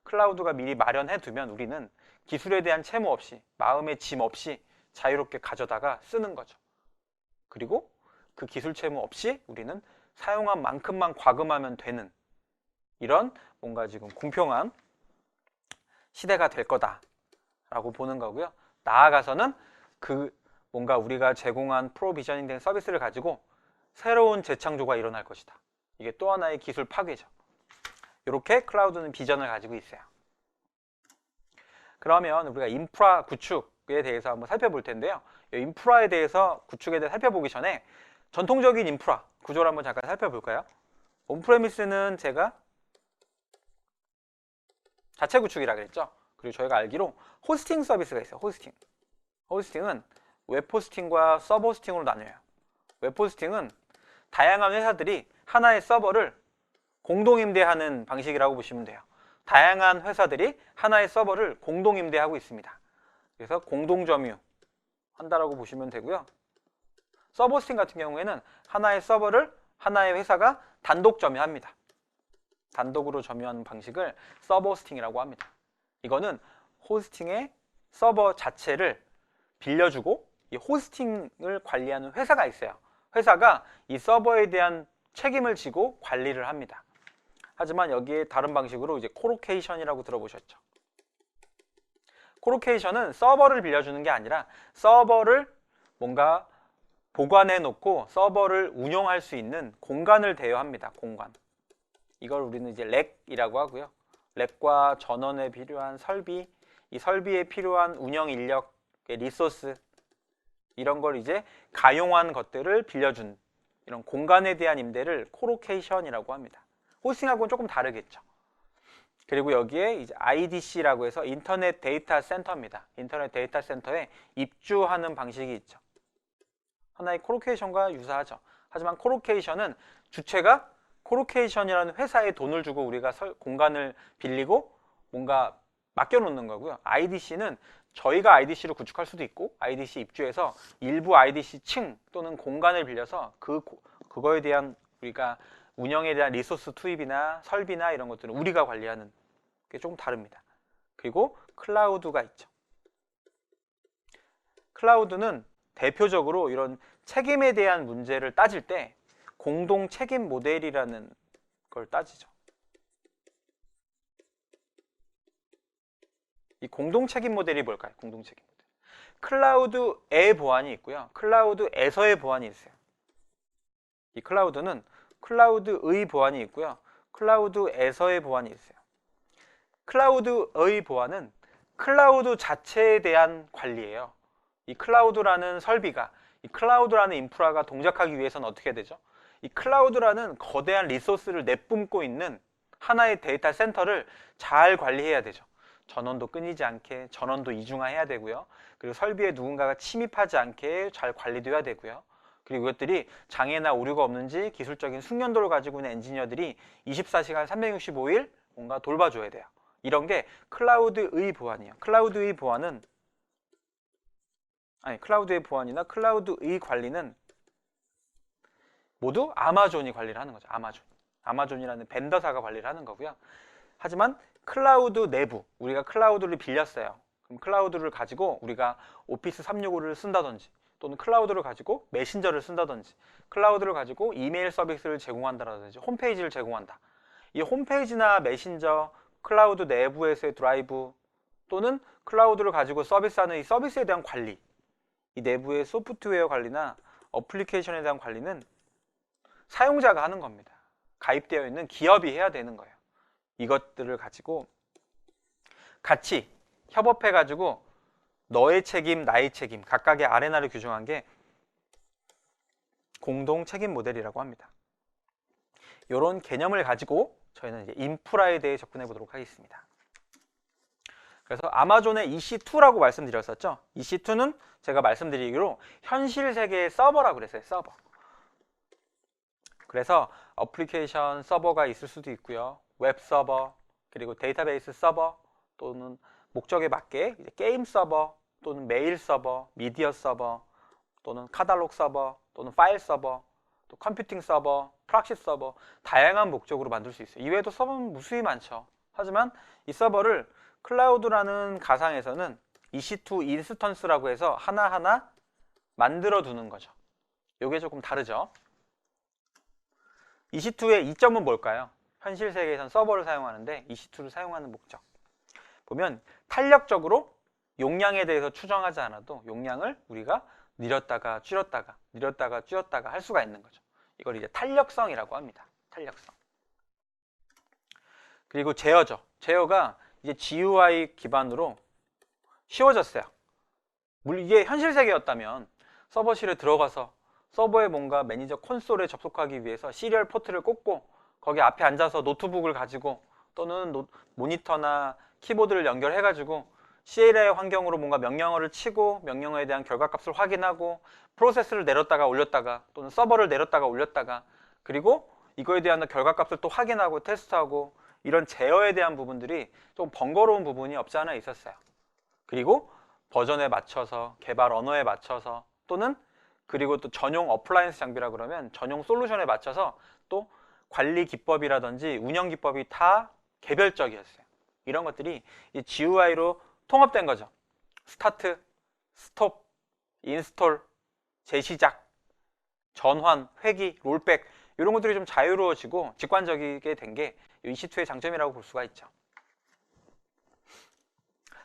클라우드가 미리 마련해 두면 우리는 기술에 대한 채무 없이, 마음의 짐 없이 자유롭게 가져다가 쓰는 거죠. 그리고 그 기술 채무 없이 우리는 사용한 만큼만 과금하면 되는 이런 뭔가 지금 공평한 시대가 될 거다라고 보는 거고요. 나아가서는 그 뭔가 우리가 제공한 프로비저닝 된 서비스를 가지고 새로운 재창조가 일어날 것이다. 이게 또 하나의 기술 파괴죠. 이렇게 클라우드는 비전을 가지고 있어요. 그러면 우리가 인프라 구축에 대해서 한번 살펴볼 텐데요. 이 인프라에 대해서 구축에 대해 살펴보기 전에 전통적인 인프라 구조를 한번 잠깐 살펴볼까요? 온프레미스는 제가 자체 구축이라 그랬죠. 그리고 저희가 알기로 호스팅 서비스가 있어요. 호스팅은 웹 호스팅과 서버 호스팅으로 나뉘어요. 웹 호스팅은 다양한 회사들이 하나의 서버를 공동 임대하는 방식이라고 보시면 돼요. 다양한 회사들이 하나의 서버를 공동 임대하고 있습니다. 그래서 공동 점유 한다라고 보시면 되고요. 서버 호스팅 같은 경우에는 하나의 서버를 하나의 회사가 단독 점유합니다. 단독으로 점유하는 방식을 서버 호스팅이라고 합니다. 이거는 호스팅의 서버 자체를 빌려주고 이 호스팅을 관리하는 회사가 있어요. 회사가 이 서버에 대한 책임을 지고 관리를 합니다. 하지만 여기에 다른 방식으로 이제 코로케이션이라고 들어보셨죠? 코로케이션은 서버를 빌려주는 게 아니라 서버를 뭔가 보관해 놓고 서버를 운영할 수 있는 공간을 대여합니다. 공간. 이걸 우리는 이제 렉이라고 하고요. 렉과 전원에 필요한 설비, 이 설비에 필요한 운영 인력, 리소스 이런 걸 이제 가용한 것들을 빌려준 이런 공간에 대한 임대를 코로케이션이라고 합니다. 호스팅하고는 조금 다르겠죠. 그리고 여기에 이제 IDC라고 해서 인터넷 데이터 센터입니다. 인터넷 데이터 센터에 입주하는 방식이 있죠. 하나의 코로케이션과 유사하죠. 하지만 코로케이션은 주체가 코로케이션이라는 회사에 돈을 주고 우리가 공간을 빌리고 뭔가 맡겨놓는 거고요. IDC는 저희가 IDC를 구축할 수도 있고 IDC 입주해서 일부 IDC 층 또는 공간을 빌려서 그거에 대한 우리가 운영에 대한 리소스 투입이나 설비나 이런 것들은 우리가 관리하는 게 조금 다릅니다. 그리고 클라우드가 있죠. 클라우드는 대표적으로 이런 책임에 대한 문제를 따질 때 공동 책임 모델이라는 걸 따지죠. 이 공동 책임 모델이 뭘까요? 공동 책임 모델. 클라우드의 보안이 있고요. 클라우드에서의 보안이 있어요. 이 클라우드는 클라우드의 보안이 있고요. 클라우드에서의 보안이 있어요. 클라우드의 보안은 클라우드 자체에 대한 관리예요. 이 클라우드라는 설비가, 이 클라우드라는 인프라가 동작하기 위해서는 어떻게 되죠? 이 클라우드라는 거대한 리소스를 내뿜고 있는 하나의 데이터 센터를 잘 관리해야 되죠. 전원도 끊이지 않게, 전원도 이중화해야 되고요. 그리고 설비에 누군가가 침입하지 않게 잘 관리돼야 되고요. 그리고 이것들이 장애나 오류가 없는지 기술적인 숙련도를 가지고 있는 엔지니어들이 24시간 365일 뭔가 돌봐줘야 돼요. 이런 게 클라우드의 보안이에요. 클라우드의 보안은 클라우드의 보안이나 클라우드의 관리는 모두 아마존이 관리를 하는 거죠. 아마존이라는 벤더사가 관리를 하는 거고요. 하지만 클라우드 내부, 우리가 클라우드를 빌렸어요. 그럼 클라우드를 가지고 우리가 오피스 365를 쓴다든지, 또는 클라우드를 가지고 메신저를 쓴다든지, 클라우드를 가지고 이메일 서비스를 제공한다든지, 홈페이지를 제공한다. 이 홈페이지나 메신저, 클라우드 내부에서의 드라이브, 또는 클라우드를 가지고 서비스하는 이 서비스에 대한 관리, 이 내부의 소프트웨어 관리나 어플리케이션에 대한 관리는 사용자가 하는 겁니다. 가입되어 있는 기업이 해야 되는 거예요. 이것들을 가지고 같이 협업해 가지고 너의 책임, 나의 책임, 각각의 아레나를 규정한 게 공동 책임 모델이라고 합니다. 이런 개념을 가지고 저희는 이제 인프라에 대해 접근해 보도록 하겠습니다. 그래서 아마존의 EC2라고 말씀드렸었죠. EC2는 제가 말씀드리기로 현실 세계의 서버라고 그랬어요. 서버. 그래서 어플리케이션 서버가 있을 수도 있고요. 웹 서버, 그리고 데이터베이스 서버, 또는 목적에 맞게 게임 서버, 또는 메일 서버, 미디어 서버, 또는 카탈로그 서버, 또는 파일 서버, 또 컴퓨팅 서버, 프락시 서버, 다양한 목적으로 만들 수 있어요. 이외에도 서버는 무수히 많죠. 하지만 이 서버를 클라우드라는 가상에서는 EC2 인스턴스라고 해서 하나하나 만들어 두는 거죠. 이게 조금 다르죠. EC2의 이점은 뭘까요? 현실 세계에선 서버를 사용하는데 EC2를 사용하는 목적. 보면 탄력적으로 용량에 대해서 추정하지 않아도 용량을 우리가 늘렸다가 줄였다가 할 수가 있는 거죠. 이걸 이제 탄력성이라고 합니다. 탄력성. 그리고 제어죠. 제어가 이제 GUI 기반으로 쉬워졌어요. 물론 이게 현실 세계였다면 서버실에 들어가서 서버에 뭔가 매니저 콘솔에 접속하기 위해서 시리얼 포트를 꽂고 거기 앞에 앉아서 노트북을 가지고 또는 모니터나 키보드를 연결해 가지고 CLI 환경으로 뭔가 명령어를 치고 명령어에 대한 결과값을 확인하고 프로세스를 내렸다가 올렸다가 또는 서버를 내렸다가 올렸다가 그리고 이거에 대한 결과값을 또 확인하고 테스트하고 이런 제어에 대한 부분들이 좀 번거로운 부분이 없지 않아 있었어요. 그리고 버전에 맞춰서 개발 언어에 맞춰서 또는 그리고 또 전용 어플라이언스 장비라 그러면 전용 솔루션에 맞춰서 또 관리 기법이라든지 운영 기법이 다 개별적이었어요. 이런 것들이 이 GUI로 통합된 거죠. 스타트, 스톱, 인스톨, 재시작, 전환, 회귀, 롤백 이런 것들이 좀 자유로워지고 직관적이게 된 게 EC2의 장점이라고 볼 수가 있죠.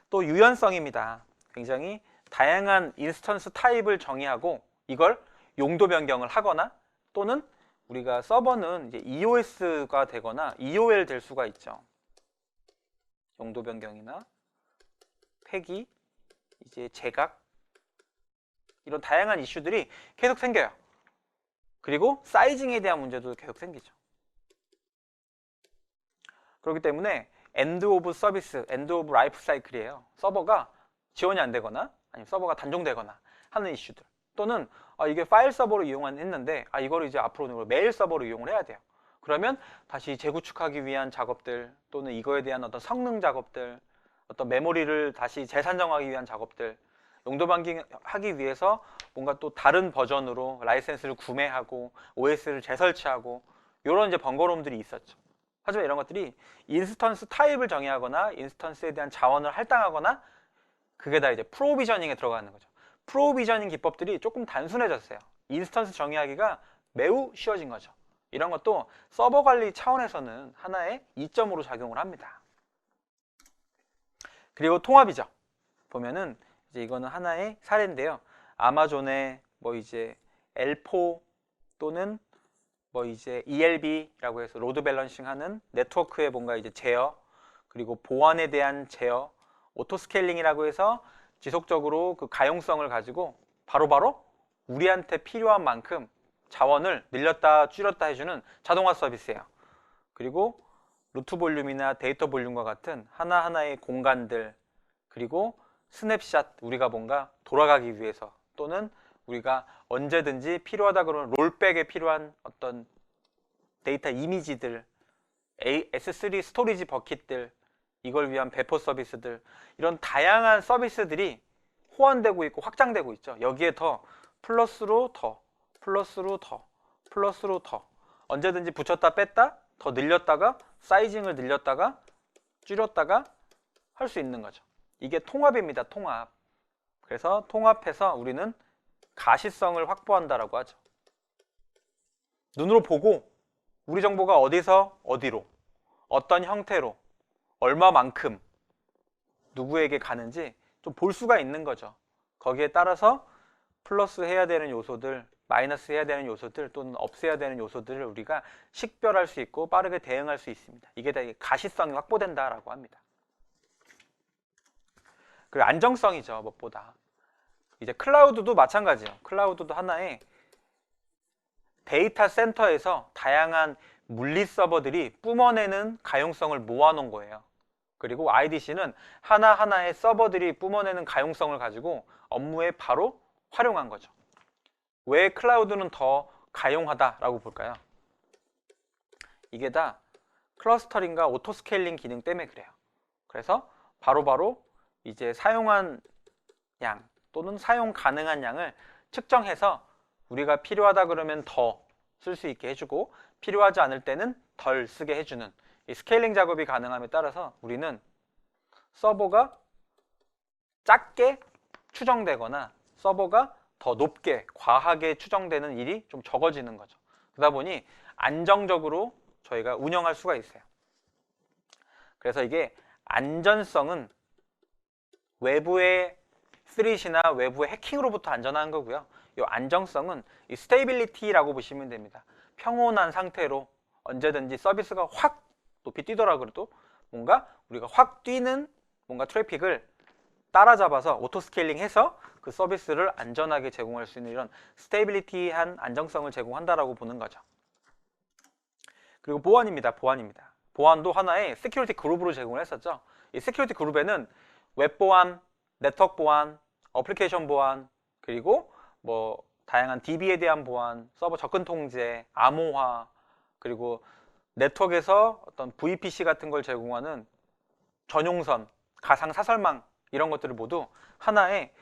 또 유연성입니다. 굉장히 다양한 인스턴스 타입을 정의하고 이걸 용도 변경을 하거나 또는 우리가 서버는 이제 EOS가 되거나 EOL 될 수가 있죠. 용도 변경이나 폐기, 이제 제각 이런 다양한 이슈들이 계속 생겨요. 그리고 사이징에 대한 문제도 계속 생기죠. 그렇기 때문에 엔드 오브 서비스, 엔드 오브 라이프 사이클이에요. 서버가 지원이 안 되거나 아니면 서버가 단종되거나 하는 이슈들 또는 이게 파일 서버로 이용했는데 이걸 이제 앞으로 메일 서버로 이용을 해야 돼요. 그러면 다시 재구축하기 위한 작업들 또는 이거에 대한 어떤 성능 작업들 어떤 메모리를 다시 재산정하기 위한 작업들 용도 변경하기 위해서 뭔가 또 다른 버전으로 라이센스를 구매하고 OS를 재설치하고 이런 이제 번거로움들이 있었죠. 하지만 이런 것들이 인스턴스 타입을 정의하거나 인스턴스에 대한 자원을 할당하거나 그게 다 이제 프로비저닝에 들어가는 거죠. 프로비저닝 기법들이 조금 단순해졌어요. 인스턴스 정의하기가 매우 쉬워진 거죠. 이런 것도 서버 관리 차원에서는 하나의 이점으로 작용을 합니다. 그리고 통합이죠. 보면은 이제 이거는 하나의 사례인데요. 아마존의 뭐 이제 L4 또는 뭐 이제 ELB라고 해서 로드 밸런싱 하는 네트워크의 뭔가 이제 제어, 그리고 보안에 대한 제어, 오토 스케일링이라고 해서 지속적으로 그 가용성을 가지고 바로바로 우리한테 필요한 만큼 자원을 늘렸다 줄였다 해주는 자동화 서비스예요. 그리고 루트 볼륨이나 데이터 볼륨과 같은 하나하나의 공간들, 그리고 스냅샷, 우리가 뭔가 돌아가기 위해서 또는 우리가 언제든지 필요하다 그러면 롤백에 필요한 어떤 데이터 이미지들, S3 스토리지 버킷들, 이걸 위한 배포 서비스들, 이런 다양한 서비스들이 호환되고 있고 확장되고 있죠. 여기에 더 플러스로 더, 플러스로 더, 플러스로 더 언제든지 붙였다 뺐다 더 늘렸다가 사이징을 늘렸다가 줄였다가 할 수 있는 거죠. 이게 통합입니다. 통합. 그래서 통합해서 우리는 가시성을 확보한다라고 하죠. 눈으로 보고 우리 정보가 어디서 어디로, 어떤 형태로, 얼마만큼 누구에게 가는지 좀 볼 수가 있는 거죠. 거기에 따라서 플러스 해야 되는 요소들, 마이너스 해야 되는 요소들 또는 없애야 되는 요소들을 우리가 식별할 수 있고 빠르게 대응할 수 있습니다. 이게 다 가시성이 확보된다라고 합니다. 그리고 안정성이죠. 무엇보다. 이제 클라우드도 마찬가지예요. 클라우드도 하나의 데이터 센터에서 다양한 물리 서버들이 뿜어내는 가용성을 모아놓은 거예요. 그리고 IDC는 하나하나의 서버들이 뿜어내는 가용성을 가지고 업무에 바로 활용한 거죠. 왜 클라우드는 더 가용하다라고 볼까요? 이게 다 클러스터링과 오토 스케일링 기능 때문에 그래요. 그래서 바로바로 이제 사용한 양 또는 사용 가능한 양을 측정해서 우리가 필요하다 그러면 더 쓸 수 있게 해주고 필요하지 않을 때는 덜 쓰게 해주는 이 스케일링 작업이 가능함에 따라서 우리는 서버가 작게 추정되거나 서버가 더 높게 과하게 추정되는 일이 좀 적어지는 거죠. 그러다 보니 안정적으로 저희가 운영할 수가 있어요. 그래서 이게 안전성은 외부의 스릿이나 외부의 해킹으로부터 안전한 거고요. 이 안정성은 이 스테이빌리티라고 보시면 됩니다. 평온한 상태로 언제든지 서비스가 확 높이 뛰더라 그래도 뭔가 우리가 확 뛰는 뭔가 트래픽을 따라잡아서 오토 스케일링 해서 그 서비스를 안전하게 제공할 수 있는 이런 스테이빌리티한 안정성을 제공한다라고 보는 거죠. 그리고 보안입니다. 보안도 하나의 시큐리티 그룹으로 제공을 했었죠. 이 시큐리티 그룹에는 웹 보안, 네트워크 보안, 어플리케이션 보안, 그리고 뭐 다양한 DB에 대한 보안, 서버 접근 통제, 암호화, 그리고 네트워크에서 어떤 VPC 같은 걸 제공하는 전용선, 가상 사설망 이런 것들을 모두 하나의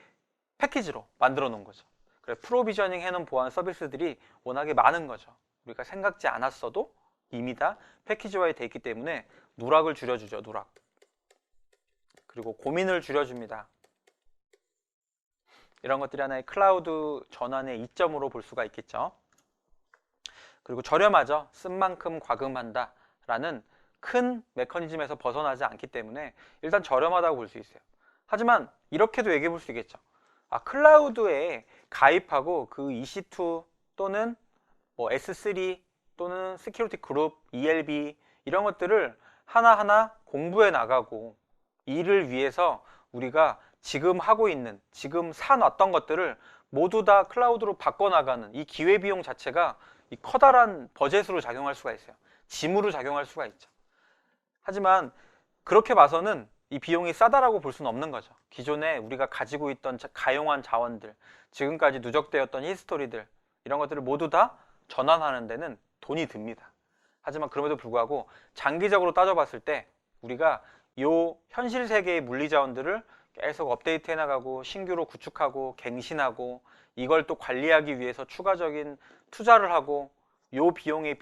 패키지로 만들어 놓은 거죠. 그래서 프로비저닝 해놓은 보안 서비스들이 워낙에 많은 거죠. 우리가 생각지 않았어도 이미 다 패키지화에 돼 있기 때문에 누락을 줄여주죠. 누락. 그리고 고민을 줄여줍니다. 이런 것들이 하나의 클라우드 전환의 이점으로 볼 수가 있겠죠. 그리고 저렴하죠. 쓴 만큼 과금한다 라는 큰 메커니즘에서 벗어나지 않기 때문에 일단 저렴하다고 볼 수 있어요. 하지만 이렇게도 얘기해 볼 수 있겠죠. 클라우드에 가입하고 그 EC2 또는 뭐 S3 또는 시큐리티 그룹, ELB 이런 것들을 하나하나 공부해 나가고 이를 위해서 우리가 지금 하고 있는, 지금 사놨던 것들을 모두 다 클라우드로 바꿔나가는 이 기회비용 자체가 이 커다란 버젯으로 작용할 수가 있어요. 짐으로 작용할 수가 있죠. 하지만 그렇게 봐서는 이 비용이 싸다라고 볼 수는 없는 거죠. 기존에 우리가 가지고 있던 가용한 자원들, 지금까지 누적되었던 히스토리들 이런 것들을 모두 다 전환하는 데는 돈이 듭니다. 하지만 그럼에도 불구하고 장기적으로 따져봤을 때 우리가 이 현실 세계의 물리 자원들을 계속 업데이트해 나가고 신규로 구축하고 갱신하고 이걸 또 관리하기 위해서 추가적인 투자를 하고 이 비용에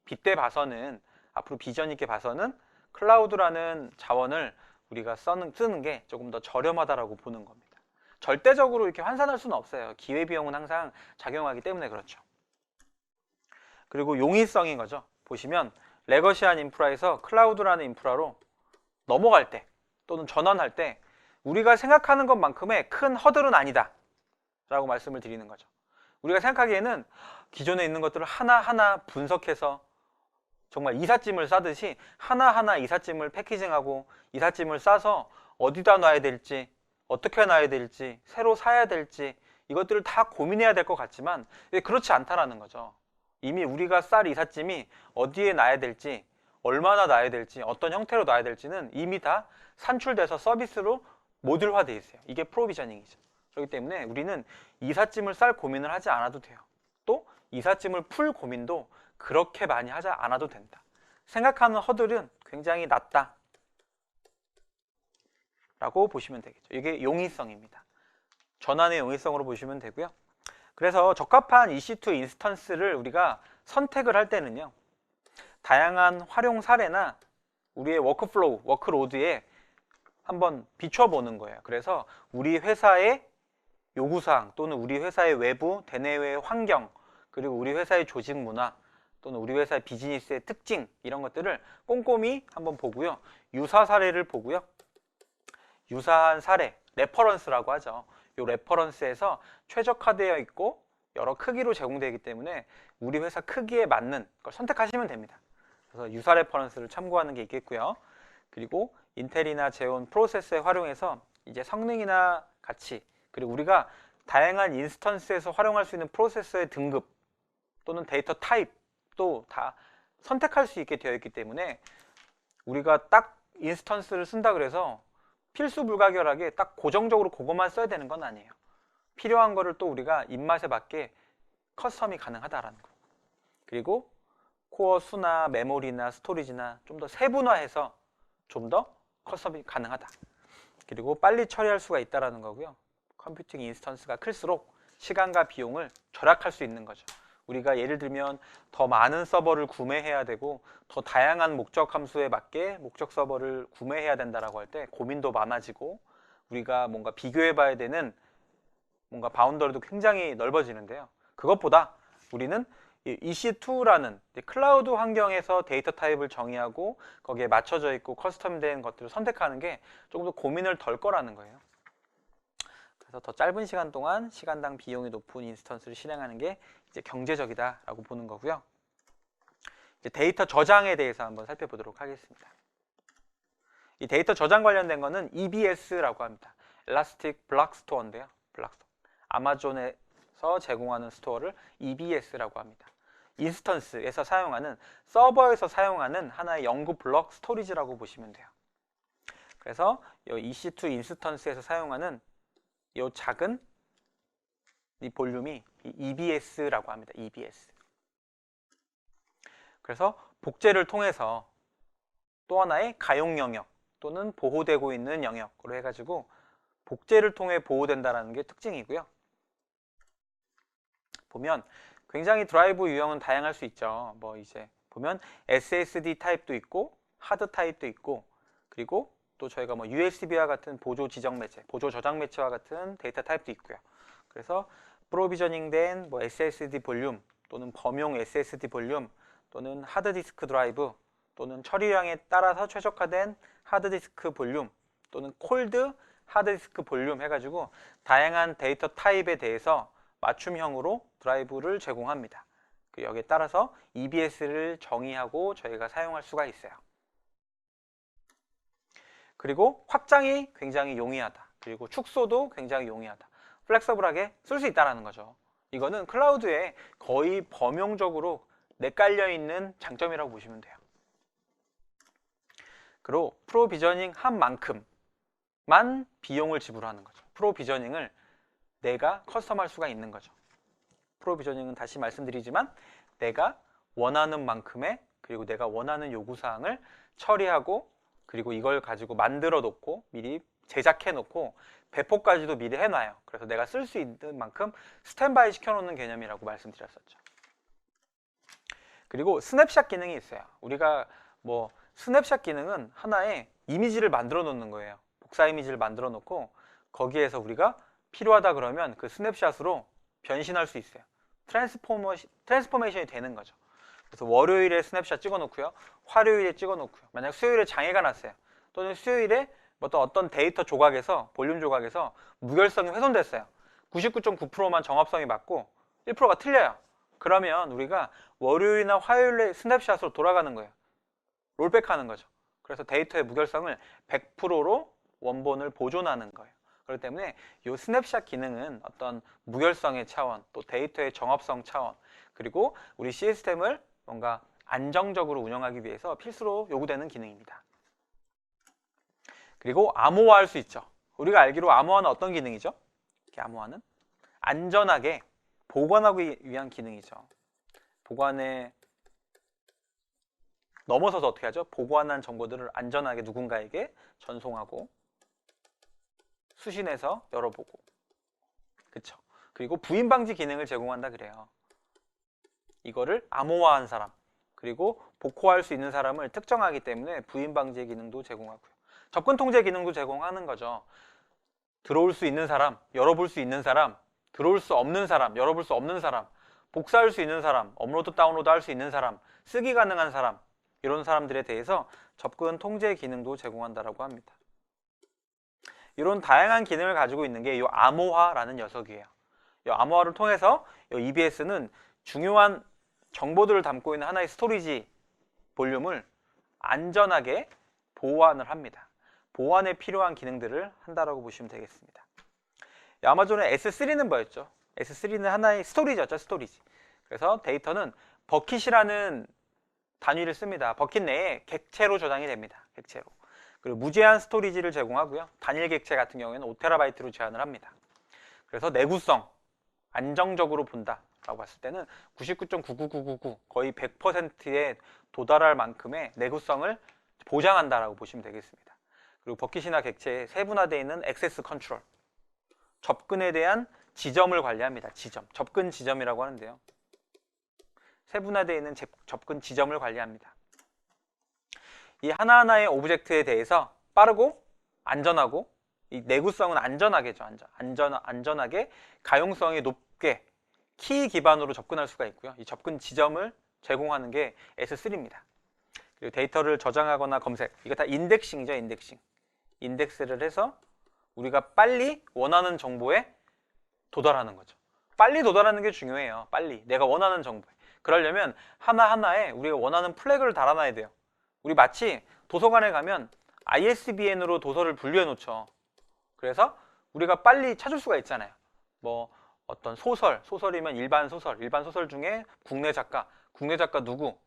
빗대 봐서는 앞으로 비전 있게 봐서는 클라우드라는 자원을 우리가 쓰는 게 조금 더 저렴하다라고 보는 겁니다. 절대적으로 이렇게 환산할 수는 없어요. 기회비용은 항상 작용하기 때문에 그렇죠. 그리고 용이성인 거죠. 보시면 레거시한 인프라에서 클라우드라는 인프라로 넘어갈 때 또는 전환할 때 우리가 생각하는 것만큼의 큰 허들은 아니다 라고 말씀을 드리는 거죠. 우리가 생각하기에는 기존에 있는 것들을 하나하나 분석해서 정말 이삿짐을 싸듯이 하나하나 이삿짐을 패키징하고 이삿짐을 싸서 어디다 놔야 될지, 어떻게 놔야 될지, 새로 사야 될지 이것들을 다 고민해야 될 것 같지만 그렇지 않다라는 거죠. 이미 우리가 쌀 이삿짐이 어디에 놔야 될지, 얼마나 놔야 될지, 어떤 형태로 놔야 될지는 이미 다 산출돼서 서비스로 모듈화되어 있어요. 이게 프로비저닝이죠. 그렇기 때문에 우리는 이삿짐을 쌀 고민을 하지 않아도 돼요. 또 이삿짐을 풀 고민도 그렇게 많이 하지 않아도 된다. 생각하는 허들은 굉장히 낮다 라고 보시면 되겠죠. 이게 용이성입니다. 전환의 용이성으로 보시면 되고요. 그래서 적합한 EC2 인스턴스를 우리가 선택을 할 때는요, 다양한 활용 사례나 우리의 워크플로우, 워크로드에 한번 비춰보는 거예요. 그래서 우리 회사의 요구사항 또는 우리 회사의 외부, 대내외 환경, 그리고 우리 회사의 조직 문화 또는 우리 회사의 비즈니스의 특징 이런 것들을 꼼꼼히 한번 보고요. 유사 사례를 보고요. 유사한 사례, 레퍼런스라고 하죠. 이 레퍼런스에서 최적화되어 있고 여러 크기로 제공되기 때문에 우리 회사 크기에 맞는 걸 선택하시면 됩니다. 그래서 유사 레퍼런스를 참고하는 게 있겠고요. 그리고 인텔이나 제온 프로세스에 활용해서 이제 성능이나 가치, 그리고 우리가 다양한 인스턴스에서 활용할 수 있는 프로세서의 등급 또는 데이터 타입도 다 선택할 수 있게 되어 있기 때문에 우리가 딱 인스턴스를 쓴다 그래서 필수 불가결하게 딱 고정적으로 그것만 써야 되는 건 아니에요. 필요한 거를 또 우리가 입맛에 맞게 커스텀이 가능하다라는 거. 그리고 코어 수나 메모리나 스토리지나 좀 더 세분화해서 좀 더 커스텀이 가능하다. 그리고 빨리 처리할 수가 있다라는 거고요. 컴퓨팅 인스턴스가 클수록 시간과 비용을 절약할 수 있는 거죠. 우리가 예를 들면 더 많은 서버를 구매해야 되고 더 다양한 목적 함수에 맞게 목적 서버를 구매해야 된다라고 할 때 고민도 많아지고 우리가 뭔가 비교해 봐야 되는 뭔가 바운더리도 굉장히 넓어지는데요. 그것보다 우리는 EC2라는 클라우드 환경에서 데이터 타입을 정의하고 거기에 맞춰져 있고 커스텀된 것들을 선택하는 게 조금 더 고민을 덜 거라는 거예요. 그래서 더 짧은 시간 동안 시간당 비용이 높은 인스턴스를 실행하는 게 이제 경제적이다라고 보는 거고요. 이제 데이터 저장에 대해서 한번 살펴보도록 하겠습니다. 이 데이터 저장 관련된 거는 EBS라고 합니다. Elastic Block Store인데요. 아마존에서 제공하는 스토어를 EBS라고 합니다. 인스턴스에서 사용하는 서버에서 사용하는 하나의 연구 블록 스토리지라고 보시면 돼요. 그래서 이 EC2 인스턴스에서 사용하는 이 작은 이 볼륨이 EBS라고 합니다. EBS. 그래서 복제를 통해서 또 하나의 가용 영역 또는 보호되고 있는 영역으로 해가지고 복제를 통해 보호된다는 게 특징이고요. 보면 굉장히 드라이브 유형은 다양할 수 있죠. 뭐 이제 보면 SSD 타입도 있고 하드 타입도 있고 그리고 또 저희가 뭐 USB와 같은 보조 지정 매체, 보조 저장 매체와 같은 데이터 타입도 있고요. 그래서 프로비저닝된 뭐 SSD 볼륨 또는 범용 SSD 볼륨 또는 하드디스크 드라이브 또는 처리량에 따라서 최적화된 하드디스크 볼륨 또는 콜드 하드디스크 볼륨 해가지고 다양한 데이터 타입에 대해서 맞춤형으로 드라이브를 제공합니다. 여기에 따라서 EBS를 정의하고 저희가 사용할 수가 있어요. 그리고 확장이 굉장히 용이하다. 그리고 축소도 굉장히 용이하다. 플렉서블하게 쓸 수 있다는 거죠. 이거는 클라우드에 거의 범용적으로 내깔려 있는 장점이라고 보시면 돼요. 그리고 프로비저닝 한 만큼만 비용을 지불하는 거죠. 프로비저닝을 내가 커스텀할 수가 있는 거죠. 프로비저닝은 다시 말씀드리지만 내가 원하는 만큼의 그리고 내가 원하는 요구사항을 처리하고 그리고 이걸 가지고 만들어 놓고 미리 제작해 놓고 배포까지도 미리 해놔요. 그래서 내가 쓸 수 있는 만큼 스탠바이 시켜놓는 개념이라고 말씀드렸었죠. 그리고 스냅샷 기능이 있어요. 우리가 뭐 스냅샷 기능은 하나의 이미지를 만들어 놓는 거예요. 복사 이미지를 만들어 놓고 거기에서 우리가 필요하다 그러면 그 스냅샷으로 변신할 수 있어요. 트랜스포메이션이 되는 거죠. 그래서 월요일에 스냅샷 찍어 놓고요. 화요일에 찍어 놓고요. 만약 수요일에 장애가 났어요. 또는 수요일에 어떤 데이터 조각에서 볼륨 조각에서 무결성이 훼손됐어요. 99.9%만 정합성이 맞고 1%가 틀려요. 그러면 우리가 월요일이나 화요일에 스냅샷으로 돌아가는 거예요. 롤백하는 거죠. 그래서 데이터의 무결성을 100%로 원본을 보존하는 거예요. 그렇기 때문에 이 스냅샷 기능은 어떤 무결성의 차원, 또 데이터의 정합성 차원, 그리고 우리 시스템을 뭔가 안정적으로 운영하기 위해서 필수로 요구되는 기능입니다. 그리고 암호화할 수 있죠. 우리가 알기로 암호화는 어떤 기능이죠? 암호화는 안전하게 보관하기 위한 기능이죠. 보관에 넘어서서 어떻게 하죠? 보관한 정보들을 안전하게 누군가에게 전송하고 수신해서 열어보고, 그쵸? 그리고 부인 방지 기능을 제공한다 그래요. 이거를 암호화한 사람, 그리고 복호할 수 있는 사람을 특정하기 때문에 부인 방지 기능도 제공하고요. 접근 통제 기능도 제공하는 거죠. 들어올 수 있는 사람, 열어볼 수 있는 사람, 들어올 수 없는 사람, 열어볼 수 없는 사람, 복사할 수 있는 사람, 업로드 다운로드 할 수 있는 사람, 쓰기 가능한 사람, 이런 사람들에 대해서 접근 통제 기능도 제공한다라고 합니다. 이런 다양한 기능을 가지고 있는 게 이 암호화라는 녀석이에요. 이 암호화를 통해서 이 EBS는 중요한 정보들을 담고 있는 하나의 스토리지 볼륨을 안전하게 보완을 합니다. 보완에 필요한 기능들을 한다라고 보시면 되겠습니다. 아마존의 S3는 뭐였죠? S3는 하나의 스토리지였죠, 스토리지. 그래서 데이터는 버킷이라는 단위를 씁니다. 버킷 내에 객체로 저장이 됩니다. 객체로. 그리고 무제한 스토리지를 제공하고요. 단일 객체 같은 경우에는 5TB로 제한을 합니다. 그래서 내구성, 안정적으로 본다라고 봤을 때는 99.99999 거의 100%에 도달할 만큼의 내구성을 보장한다라고 보시면 되겠습니다. 그리고 버킷이나 객체에 세분화되어 있는 액세스 컨트롤, 접근에 대한 지점을 관리합니다. 지점, 접근 지점이라고 하는데요. 세분화되어 있는 접근 지점을 관리합니다. 이 하나하나의 오브젝트에 대해서 빠르고 안전하고, 이 내구성은 안전하게죠. 안전하게 가용성이 높게 키 기반으로 접근할 수가 있고요. 이 접근 지점을 제공하는 게 S3입니다. 그리고 데이터를 저장하거나 검색, 이거 다 인덱싱이죠. 인덱싱. 인덱스를 해서 우리가 빨리 원하는 정보에 도달하는 거죠. 빨리 도달하는 게 중요해요. 빨리 내가 원하는 정보에. 그러려면 하나하나에 우리가 원하는 플래그를 달아놔야 돼요. 우리 마치 도서관에 가면 ISBN으로 도서를 분류해 놓죠. 그래서 우리가 빨리 찾을 수가 있잖아요. 뭐 어떤 소설이면 일반 소설 중에 국내 작가 누구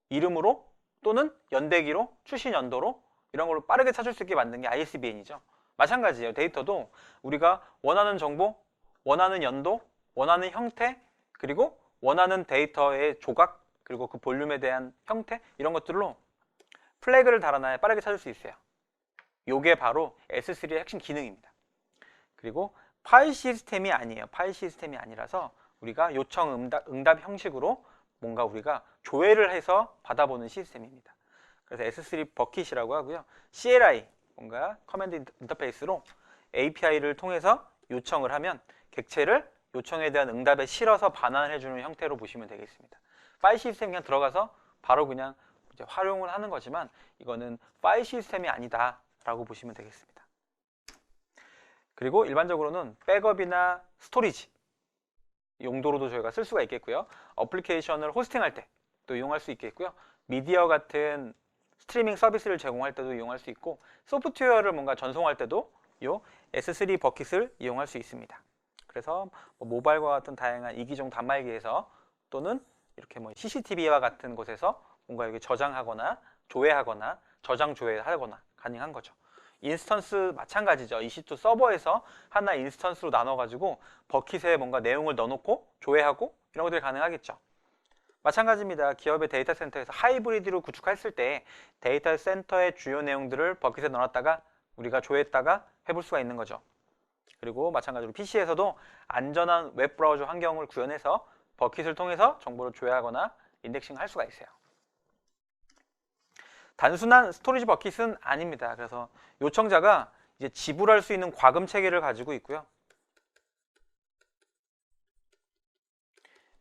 이름으로 또는 연대기로, 출신 연도로 이런 걸로 빠르게 찾을 수 있게 만든 게 ISBN이죠. 마찬가지예요. 데이터도 우리가 원하는 정보, 원하는 연도, 원하는 형태, 그리고 원하는 데이터의 조각, 그리고 그 볼륨에 대한 형태, 이런 것들로 플래그를 달아놔야 빠르게 찾을 수 있어요. 요게 바로 S3의 핵심 기능입니다. 그리고 파일 시스템이 아니에요. 파일 시스템이 아니라서 우리가 요청 응답 형식으로 뭔가 우리가 조회를 해서 받아보는 시스템입니다. 그래서 S3 버킷이라고 하고요. CLI, 뭔가 커맨드 인터페이스로 API를 통해서 요청을 하면 객체를 요청에 대한 응답에 실어서 반환을 해주는 형태로 보시면 되겠습니다. 파일 시스템이 그냥 들어가서 바로 그냥 이제 활용을 하는 거지만 이거는 파일 시스템이 아니다 라고 보시면 되겠습니다. 그리고 일반적으로는 백업이나 스토리지 용도로도 저희가 쓸 수가 있겠고요. 어플리케이션을 호스팅할 때 또 이용할 수 있겠고요. 미디어 같은 스트리밍 서비스를 제공할 때도 이용할 수 있고, 소프트웨어를 뭔가 전송할 때도 이 S3 버킷을 이용할 수 있습니다. 그래서 뭐 모바일과 같은 다양한 이기종 단말기에서 또는 이렇게 뭐 CCTV와 같은 곳에서 뭔가 이렇게 저장하거나 조회하거나 저장 조회하거나 가능한 거죠. 인스턴스 마찬가지죠. EC2 서버에서 하나 인스턴스로 나눠가지고 버킷에 뭔가 내용을 넣어놓고 조회하고 이런 것들이 가능하겠죠. 마찬가지입니다. 기업의 데이터 센터에서 하이브리드로 구축했을 때 데이터 센터의 주요 내용들을 버킷에 넣어놨다가 우리가 조회했다가 해볼 수가 있는 거죠. 그리고 마찬가지로 PC에서도 안전한 웹브라우저 환경을 구현해서 버킷을 통해서 정보를 조회하거나 인덱싱 할 수가 있어요. 단순한 스토리지 버킷은 아닙니다. 그래서 요청자가 이제 지불할 수 있는 과금 체계를 가지고 있고요.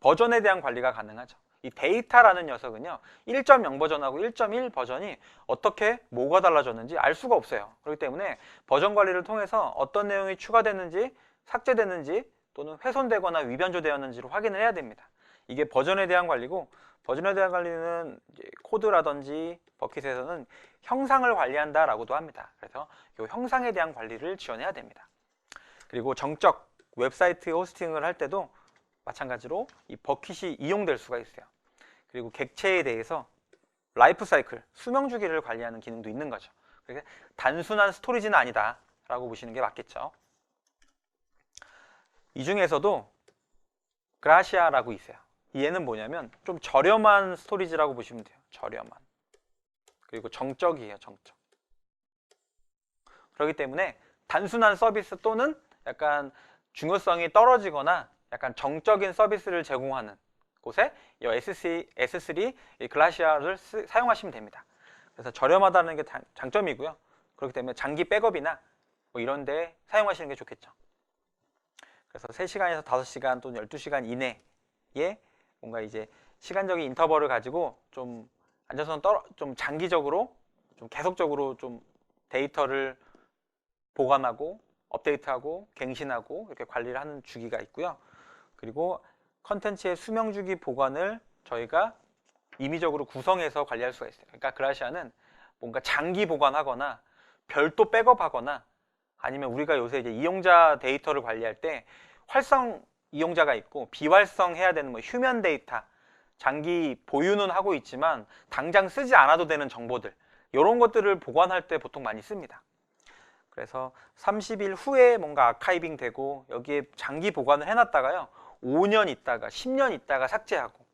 버전에 대한 관리가 가능하죠. 이 데이터라는 녀석은요, 1.0 버전하고 1.1 버전이 어떻게 뭐가 달라졌는지 알 수가 없어요. 그렇기 때문에 버전 관리를 통해서 어떤 내용이 추가됐는지 삭제됐는지 또는 훼손되거나 위변조되었는지를 확인을 해야 됩니다. 이게 버전에 대한 관리고, 버전에 대한 관리는 이제 코드라든지 버킷에서는 형상을 관리한다라고도 합니다. 그래서 이 형상에 대한 관리를 지원해야 됩니다. 그리고 정적 웹사이트 호스팅을 할 때도 마찬가지로 이 버킷이 이용될 수가 있어요. 그리고 객체에 대해서 라이프 사이클, 수명 주기를 관리하는 기능도 있는 거죠. 그래서 단순한 스토리지는 아니다 라고 보시는 게 맞겠죠. 이 중에서도 그라시아라고 있어요. 얘는 뭐냐면 좀 저렴한 스토리지라고 보시면 돼요. 저렴한. 그리고 정적이에요. 정적. 그렇기 때문에 단순한 서비스 또는 약간 중요성이 떨어지거나 약간 정적인 서비스를 제공하는 곳에 이 S3 이 글라시아를 사용하시면 됩니다. 그래서 저렴하다는 게 장점이고요. 그렇기 때문에 장기 백업이나 뭐 이런 데 사용하시는 게 좋겠죠. 그래서 3시간에서 5시간 또는 12시간 이내에 뭔가 이제 시간적인 인터벌을 가지고 좀 안전성 좀 장기적으로 좀 계속적으로 좀 데이터를 보관하고 업데이트하고 갱신하고 이렇게 관리를 하는 주기가 있고요. 그리고 컨텐츠의 수명 주기 보관을 저희가 임의적으로 구성해서 관리할 수가 있어요. 그러니까 그라시아는 뭔가 장기 보관하거나 별도 백업하거나 아니면 우리가 요새 이제 이용자 데이터를 관리할 때 활성 이용자가 있고 비활성해야 되는 뭐 휴면 데이터, 장기 보유는 하고 있지만 당장 쓰지 않아도 되는 정보들, 이런 것들을 보관할 때 보통 많이 씁니다. 그래서 30일 후에 뭔가 아카이빙 되고 여기에 장기 보관을 해놨다가요 5년 있다가 10년 있다가 삭제하고,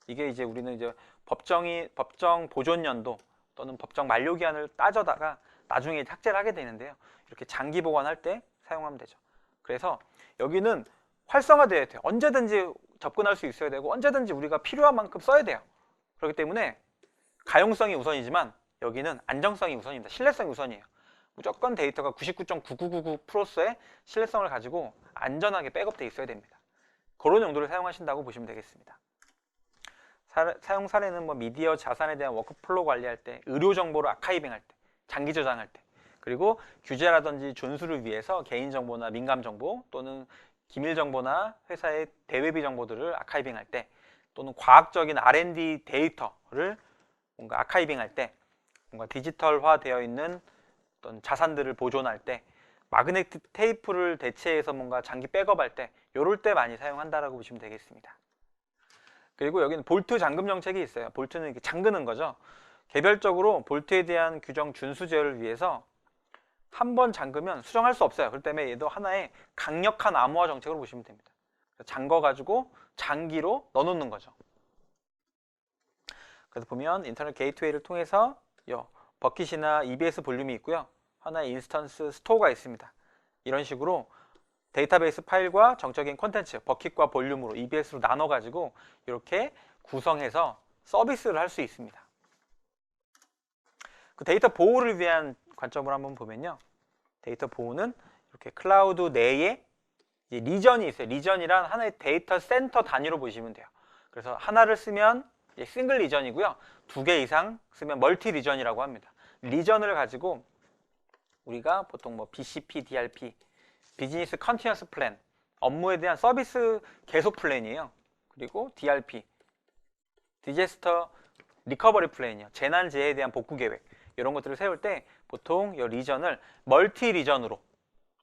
이게 이제 우리는 이제 법정 보존 연도 또는 법정 만료 기한을 따져다가 나중에 삭제를 하게 되는데요. 이렇게 장기 보관할 때 사용하면 되죠. 그래서 여기는 활성화되어야 돼요. 언제든지 접근할 수 있어야 되고 언제든지 우리가 필요한 만큼 써야 돼요. 그렇기 때문에 가용성이 우선이지만 여기는 안정성이 우선입니다. 신뢰성이 우선이에요. 무조건 데이터가 99.9999%의 신뢰성을 가지고 안전하게 백업되어 있어야 됩니다. 그런 용도를 사용하신다고 보시면 되겠습니다. 사용 사례는 뭐 미디어 자산에 대한 워크플로우 관리할 때, 의료 정보를 아카이빙할 때, 장기 저장할 때, 그리고 규제라든지 준수를 위해서 개인정보나 민감정보 또는 기밀정보나 회사의 대외비 정보들을 아카이빙할 때, 또는 과학적인 R&D 데이터를 뭔가 아카이빙할 때, 뭔가 디지털화 되어 있는 어떤 자산들을 보존할 때, 마그네틱 테이프를 대체해서 뭔가 장기 백업할 때, 요럴 때 많이 사용한다라고 보시면 되겠습니다. 그리고 여기는 볼트 잠금 정책이 있어요. 볼트는 이렇게 잠그는 거죠. 개별적으로 볼트에 대한 규정 준수 제어를 위해서 한 번 잠그면 수정할 수 없어요. 그렇기 때문에 얘도 하나의 강력한 암호화 정책으로 보시면 됩니다. 잠궈가지고 장기로 넣어놓는 거죠. 그래서 보면 인터넷 게이트웨이를 통해서 버킷이나 EBS 볼륨이 있고요. 하나의 인스턴스 스토어가 있습니다. 이런 식으로 데이터베이스 파일과 정적인 콘텐츠, 버킷과 볼륨으로 EBS로 나눠가지고 이렇게 구성해서 서비스를 할 수 있습니다. 그 데이터 보호를 위한 관점을 한번 보면요. 데이터 보호는 이렇게 클라우드 내에 리전이 있어요. 리전이란 하나의 데이터 센터 단위로 보시면 돼요. 그래서 하나를 쓰면 싱글 리전이고요. 2개 이상 쓰면 멀티 리전이라고 합니다. 리전을 가지고 우리가 보통 뭐 BCP, DRP, 비즈니스 컨티뉴어스 플랜, 업무에 대한 서비스 계속 플랜이에요. 그리고 DRP, 디제스터 리커버리 플랜이요. 재난재해에 대한 복구 계획. 이런 것들을 세울 때 보통 이 리전을 멀티 리전으로,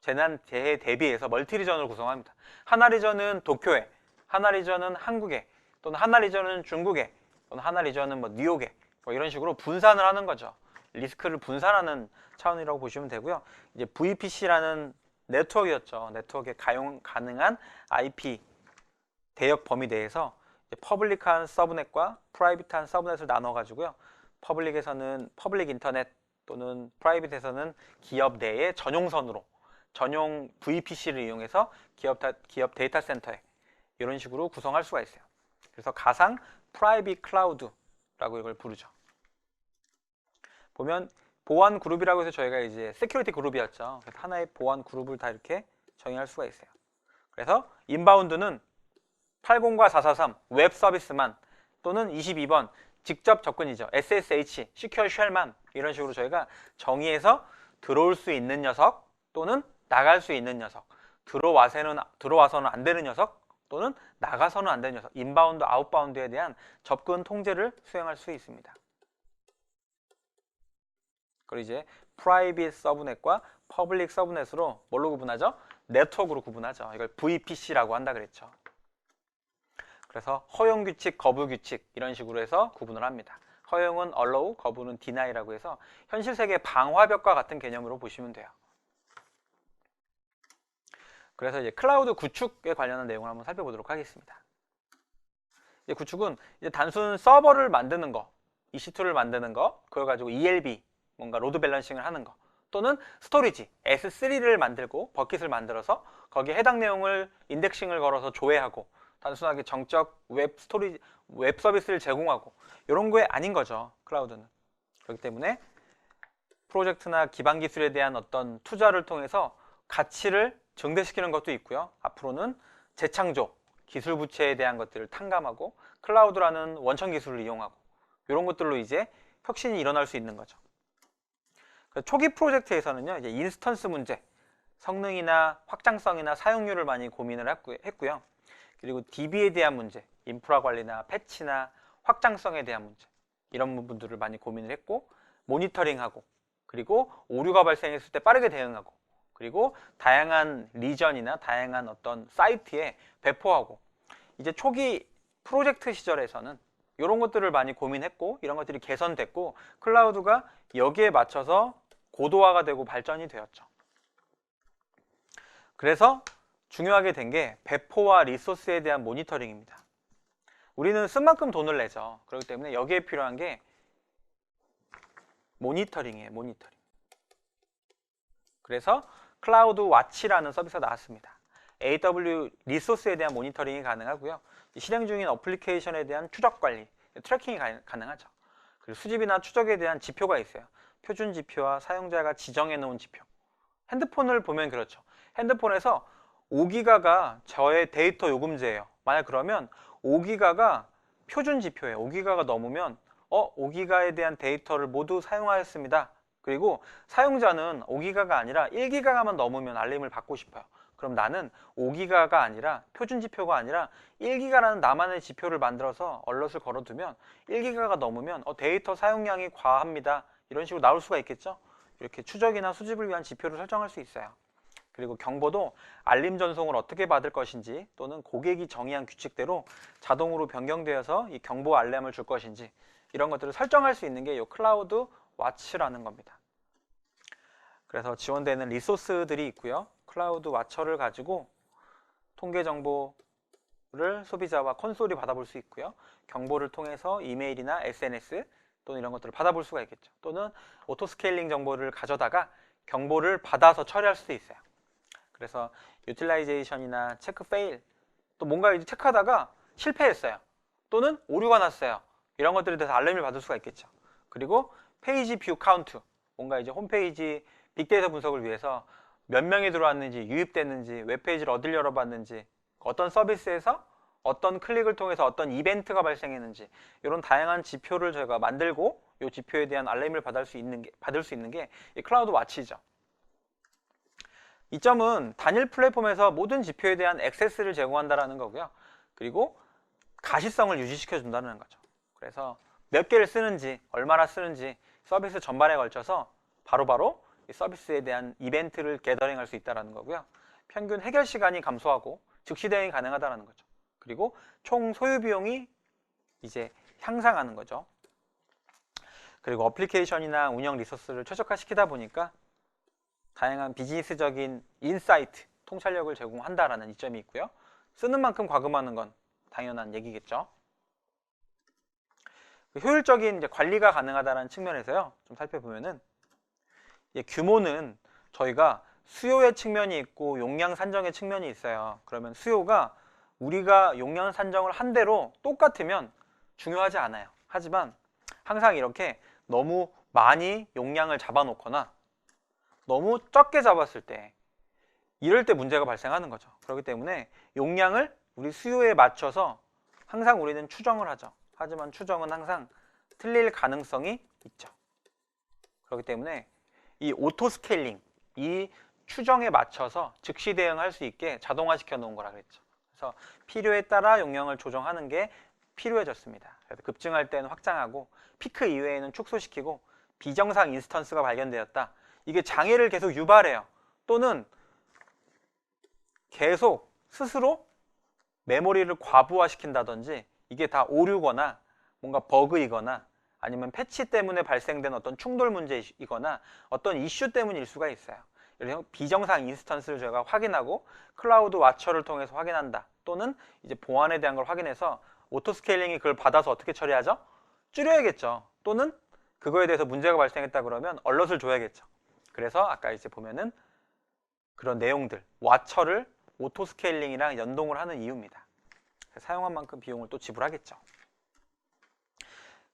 재난재해 대비해서 멀티 리전으로 구성합니다. 하나 리전은 도쿄에, 하나 리전은 한국에, 또는 하나 리전은 중국에, 또는 하나 리전은 뭐 뉴욕에, 뭐 이런 식으로 분산을 하는 거죠. 리스크를 분산하는 차원이라고 보시면 되고요. 이제 VPC라는 네트워크였죠. 네트워크에 가용 가능한 IP 대역 범위 내에서 퍼블릭한 서브넷과 프라이빗한 서브넷을 나눠 가지고요. 퍼블릭에서는 퍼블릭 인터넷 또는 프라이빗에서는 기업 내의 전용선으로 전용 VPC를 이용해서 기업 데이터 센터에 이런 식으로 구성할 수가 있어요. 그래서 가상 프라이빗 클라우드라고 이걸 부르죠. 보면 보안 그룹이라고 해서 저희가 이제 세큐리티 그룹이었죠. 그래서 하나의 보안 그룹을 다 이렇게 정의할 수가 있어요. 그래서 인바운드는 80과 443 웹 서비스만, 또는 22번 직접 접근이죠. SSH 시큐어 쉘만, 이런 식으로 저희가 정의해서 들어올 수 있는 녀석 또는 나갈 수 있는 녀석 들어와서는 안 되는 녀석 또는 나가서는 안 되는 녀석, 인바운드, 아웃바운드에 대한 접근 통제를 수행할 수 있습니다. 그리고 이제 프라이빗 서브넷과 퍼블릭 서브넷으로 뭘로 구분하죠? 네트워크로 구분하죠. 이걸 VPC라고 한다 그랬죠. 그래서 허용 규칙, 거부 규칙 이런 식으로 해서 구분을 합니다. 허용은 allow, 거부는 deni라고 해서 현실 세계 방화벽과 같은 개념으로 보시면 돼요. 그래서 이제 클라우드 구축에 관련한 내용을 한번 살펴보도록 하겠습니다. 이제 구축은 이제 단순 서버를 만드는 거, EC2를 만드는 거, 그걸 가지고 ELB, 뭔가 로드 밸런싱을 하는 거, 또는 스토리지, S3를 만들고 버킷을 만들어서 거기에 해당 내용을 인덱싱을 걸어서 조회하고 단순하게 정적 웹 서비스를 제공하고 이런 거에 아닌 거죠, 클라우드는. 그렇기 때문에 프로젝트나 기반 기술에 대한 어떤 투자를 통해서 가치를 증대시키는 것도 있고요. 앞으로는 재창조, 기술 부채에 대한 것들을 탕감하고 클라우드라는 원천 기술을 이용하고 이런 것들로 이제 혁신이 일어날 수 있는 거죠. 초기 프로젝트에서는요, 이제 인스턴스 문제, 성능이나 확장성이나 사용률을 많이 고민을 했고요. 그리고 DB에 대한 문제, 인프라 관리나 패치나 확장성에 대한 문제, 이런 부분들을 많이 고민을 했고, 모니터링하고, 그리고 오류가 발생했을 때 빠르게 대응하고, 그리고 다양한 리전이나 다양한 어떤 사이트에 배포하고, 이제 초기 프로젝트 시절에서는 이런 것들을 많이 고민했고, 이런 것들이 개선됐고, 클라우드가 여기에 맞춰서 고도화가 되고 발전이 되었죠. 그래서 중요하게 된 게 배포와 리소스에 대한 모니터링입니다. 우리는 쓴 만큼 돈을 내죠. 그렇기 때문에 여기에 필요한 게 모니터링이에요. 모니터링. 그래서 클라우드 와치라는 서비스가 나왔습니다. AW 리소스에 대한 모니터링이 가능하고요. 실행 중인 어플리케이션에 대한 추적 관리, 트래킹이 가능하죠. 그리고 수집이나 추적에 대한 지표가 있어요. 표준 지표와 사용자가 지정해 놓은 지표. 핸드폰을 보면 그렇죠. 핸드폰에서 5기가가 저의 데이터 요금제예요. 만약 그러면 5기가가 표준 지표예요. 5기가가 넘으면 5기가에 대한 데이터를 모두 사용하였습니다. 그리고 사용자는 5기가가 아니라 1기가만 넘으면 알림을 받고 싶어요. 그럼 나는 5기가가 아니라 표준 지표가 아니라 1기가라는 나만의 지표를 만들어서 얼럿을 걸어두면 1기가가 넘으면 데이터 사용량이 과합니다. 이런 식으로 나올 수가 있겠죠. 이렇게 추적이나 수집을 위한 지표를 설정할 수 있어요. 그리고 경보도 알림 전송을 어떻게 받을 것인지 또는 고객이 정의한 규칙대로 자동으로 변경되어서 이 경보 알림을 줄 것인지 이런 것들을 설정할 수 있는 게 이 클라우드 와치라는 겁니다. 그래서 지원되는 리소스들이 있고요. 클라우드 와처를 가지고 통계 정보를 소비자와 콘솔이 받아볼 수 있고요. 경보를 통해서 이메일이나 SNS 또는 이런 것들을 받아볼 수가 있겠죠. 또는 오토스케일링 정보를 가져다가 경보를 받아서 처리할 수도 있어요. 그래서 유틸라이제이션이나 체크 페일, 또 뭔가 이제 체크하다가 실패했어요. 또는 오류가 났어요. 이런 것들에 대해서 알림을 받을 수가 있겠죠. 그리고 페이지 뷰 카운트, 뭔가 이제 홈페이지 빅데이터 분석을 위해서 몇 명이 들어왔는지, 유입됐는지, 웹페이지를 어딜 열어봤는지, 어떤 서비스에서 어떤 클릭을 통해서 어떤 이벤트가 발생했는지 이런 다양한 지표를 저희가 만들고 이 지표에 대한 알림을 받을 수 있는 게 이 클라우드 와치죠. 이 점은 단일 플랫폼에서 모든 지표에 대한 액세스를 제공한다는 거고요. 그리고 가시성을 유지시켜 준다는 거죠. 그래서 몇 개를 쓰는지, 얼마나 쓰는지 서비스 전반에 걸쳐서 바로바로 이 서비스에 대한 이벤트를 게더링할 수 있다는 거고요. 평균 해결 시간이 감소하고 즉시 대응이 가능하다는 거죠. 그리고 총 소요 비용이 이제 향상하는 거죠. 그리고 어플리케이션이나 운영 리소스를 최적화시키다 보니까 다양한 비즈니스적인 인사이트, 통찰력을 제공한다라는 이점이 있고요. 쓰는 만큼 과금하는 건 당연한 얘기겠죠. 효율적인 이제 관리가 가능하다는 측면에서요. 좀 살펴보면은 규모는 저희가 수요의 측면이 있고 용량 산정의 측면이 있어요. 그러면 수요가 우리가 용량 산정을 한 대로 똑같으면 중요하지 않아요. 하지만 항상 이렇게 너무 많이 용량을 잡아놓거나 너무 적게 잡았을 때 이럴 때 문제가 발생하는 거죠. 그렇기 때문에 용량을 우리 수요에 맞춰서 항상 우리는 추정을 하죠. 하지만 추정은 항상 틀릴 가능성이 있죠. 그렇기 때문에 이 오토 스케일링, 이 추정에 맞춰서 즉시 대응할 수 있게 자동화시켜 놓은 거라 그랬죠. 그래서 필요에 따라 용량을 조정하는 게 필요해졌습니다. 그래서 급증할 때는 확장하고 피크 이외에는 축소시키고 비정상 인스턴스가 발견되었다. 이게 장애를 계속 유발해요. 또는 계속 스스로 메모리를 과부하시킨다든지 이게 다 오류거나 뭔가 버그이거나 아니면 패치 때문에 발생된 어떤 충돌 문제이거나 어떤 이슈 때문일 수가 있어요. 그래서 비정상 인스턴스를 저희가 확인하고 클라우드 와처를 통해서 확인한다. 또는 이제 보안에 대한 걸 확인해서 오토 스케일링이 그걸 받아서 어떻게 처리하죠? 줄여야겠죠. 또는 그거에 대해서 문제가 발생했다 그러면 얼럿을 줘야겠죠. 그래서 아까 이제 보면은 그런 내용들, 와처를 오토 스케일링이랑 연동을 하는 이유입니다. 사용한 만큼 비용을 또 지불하겠죠.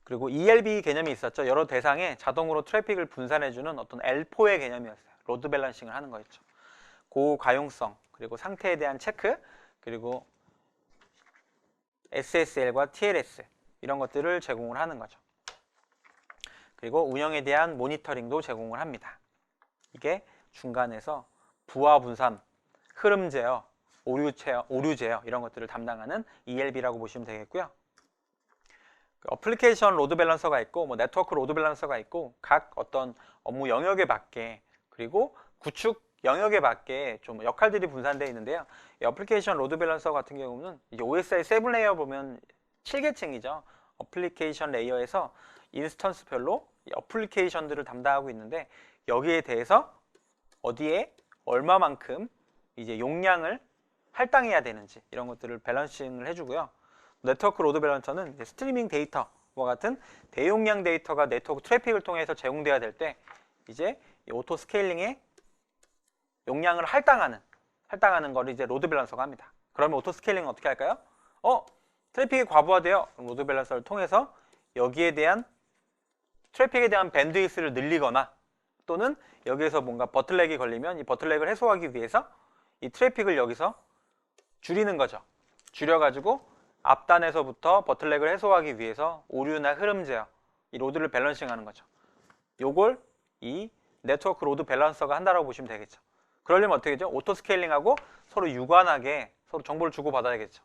그리고 ELB 개념이 있었죠. 여러 대상에 자동으로 트래픽을 분산해주는 어떤 L4의 개념이었어요. 로드 밸런싱을 하는 거였죠. 고가용성, 그리고 상태에 대한 체크, 그리고 SSL과 TLS 이런 것들을 제공을 하는 거죠. 그리고 운영에 대한 모니터링도 제공을 합니다. 이게 중간에서 부하 분산, 흐름 제어, 오류 제어 이런 것들을 담당하는 ELB라고 보시면 되겠고요. 어플리케이션 로드 밸런서가 있고 뭐 네트워크 로드 밸런서가 있고 각 어떤 업무 영역에 맞게 그리고 구축 영역에 맞게 좀 역할들이 분산되어 있는데요. 이 어플리케이션 로드 밸런서 같은 경우는 이제 OSI 7 레이어 보면 7계층이죠. 어플리케이션 레이어에서 인스턴스별로 이 어플리케이션들을 담당하고 있는데 여기에 대해서 어디에 얼마만큼 이제 용량을 할당해야 되는지 이런 것들을 밸런싱을 해주고요. 네트워크 로드 밸런서는 이제 스트리밍 데이터와 같은 대용량 데이터가 네트워크 트래픽을 통해서 제공돼야 될 때 이제 이 오토 스케일링의 용량을 할당하는 거를 이제 로드 밸런서가 합니다. 그러면 오토 스케일링은 어떻게 할까요? 트래픽이 과부하돼요. 로드 밸런서를 통해서 여기에 대한 트래픽에 대한 밴드위스를 늘리거나 또는 여기에서 뭔가 버틀렉이 걸리면 이 버틀렉을 해소하기 위해서 이 트래픽을 여기서 줄이는 거죠. 줄여가지고 앞단에서부터 버틀렉을 해소하기 위해서 오류나 흐름 제어, 이 로드를 밸런싱하는 거죠. 요걸 이 네트워크 로드 밸런서가 한다라고 보시면 되겠죠. 그러려면 어떻게 되죠? 오토 스케일링하고 서로 유관하게 서로 정보를 주고받아야겠죠.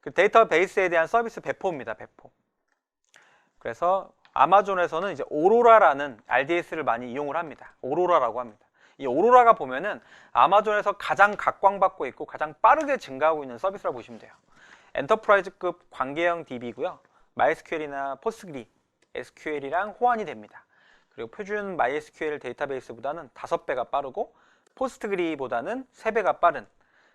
그 데이터베이스에 대한 서비스 배포입니다. 배포. 그래서 아마존에서는 이제 오로라라는 RDS를 많이 이용을 합니다. 오로라라고 합니다. 이 오로라가 보면은 아마존에서 가장 각광받고 있고 가장 빠르게 증가하고 있는 서비스라고 보시면 돼요. 엔터프라이즈급 관계형 DB고요. MySQL이나 포스트그리, SQL이랑 호환이 됩니다. 그리고 표준 MySQL 데이터베이스보다는 5배가 빠르고 포스트그리보다는 3배가 빠른,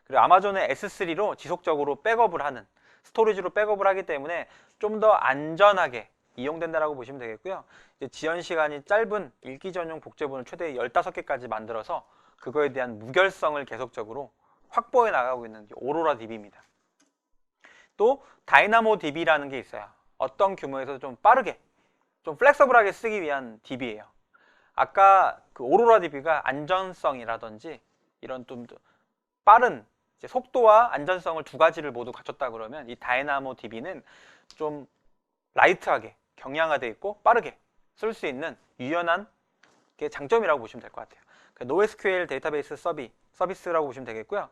그리고 아마존의 S3로 지속적으로 백업을 하는, 스토리지로 백업을 하기 때문에 좀 더 안전하게 이용된다라고 보시면 되겠고요. 이제 지연 시간이 짧은 읽기 전용 복제본을 최대 15개까지 만들어서 그거에 대한 무결성을 계속적으로 확보해 나가고 있는 오로라 DB입니다. 또 다이나모 DB라는 게 있어요. 어떤 규모에서 좀 빠르게, 좀 플렉서블하게 쓰기 위한 DB예요. 아까 그 오로라 DB가 안전성이라든지 이런 좀 빠른 이제 속도와 안전성을 두 가지를 모두 갖췄다 그러면 이 다이나모 DB는 좀 라이트하게 경량화되어 있고 빠르게 쓸 수 있는 유연한 게 장점이라고 보시면 될 것 같아요. NoSQL 데이터베이스 서비스라고 보시면 되겠고요.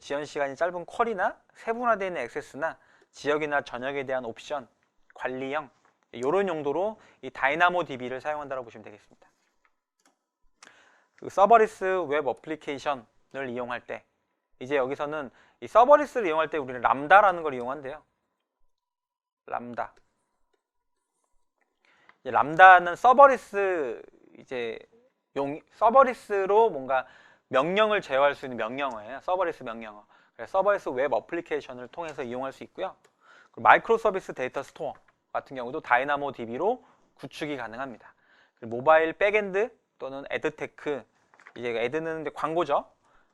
지연 시간이 짧은 쿼리나 세분화되어 있는 액세스나 지역이나 전역에 대한 옵션, 관리형 이런 용도로 이 다이나모 DB를 사용한다고 보시면 되겠습니다. 그 서버리스 웹 어플리케이션을 이용할 때 이제 여기서는 이 서버리스를 이용할 때 우리는 람다라는 걸 이용한대요. 람다. 람다는 서버리스 서버리스로 뭔가 명령을 제어할 수 있는 명령어예요. 서버리스 명령어. 그래서 서버리스 웹 어플리케이션을 통해서 이용할 수 있고요. 마이크로 서비스 데이터 스토어 같은 경우도 다이나모 DB로 구축이 가능합니다. 모바일 백엔드 또는 에드테크, 이제 에드는 이제 광고죠.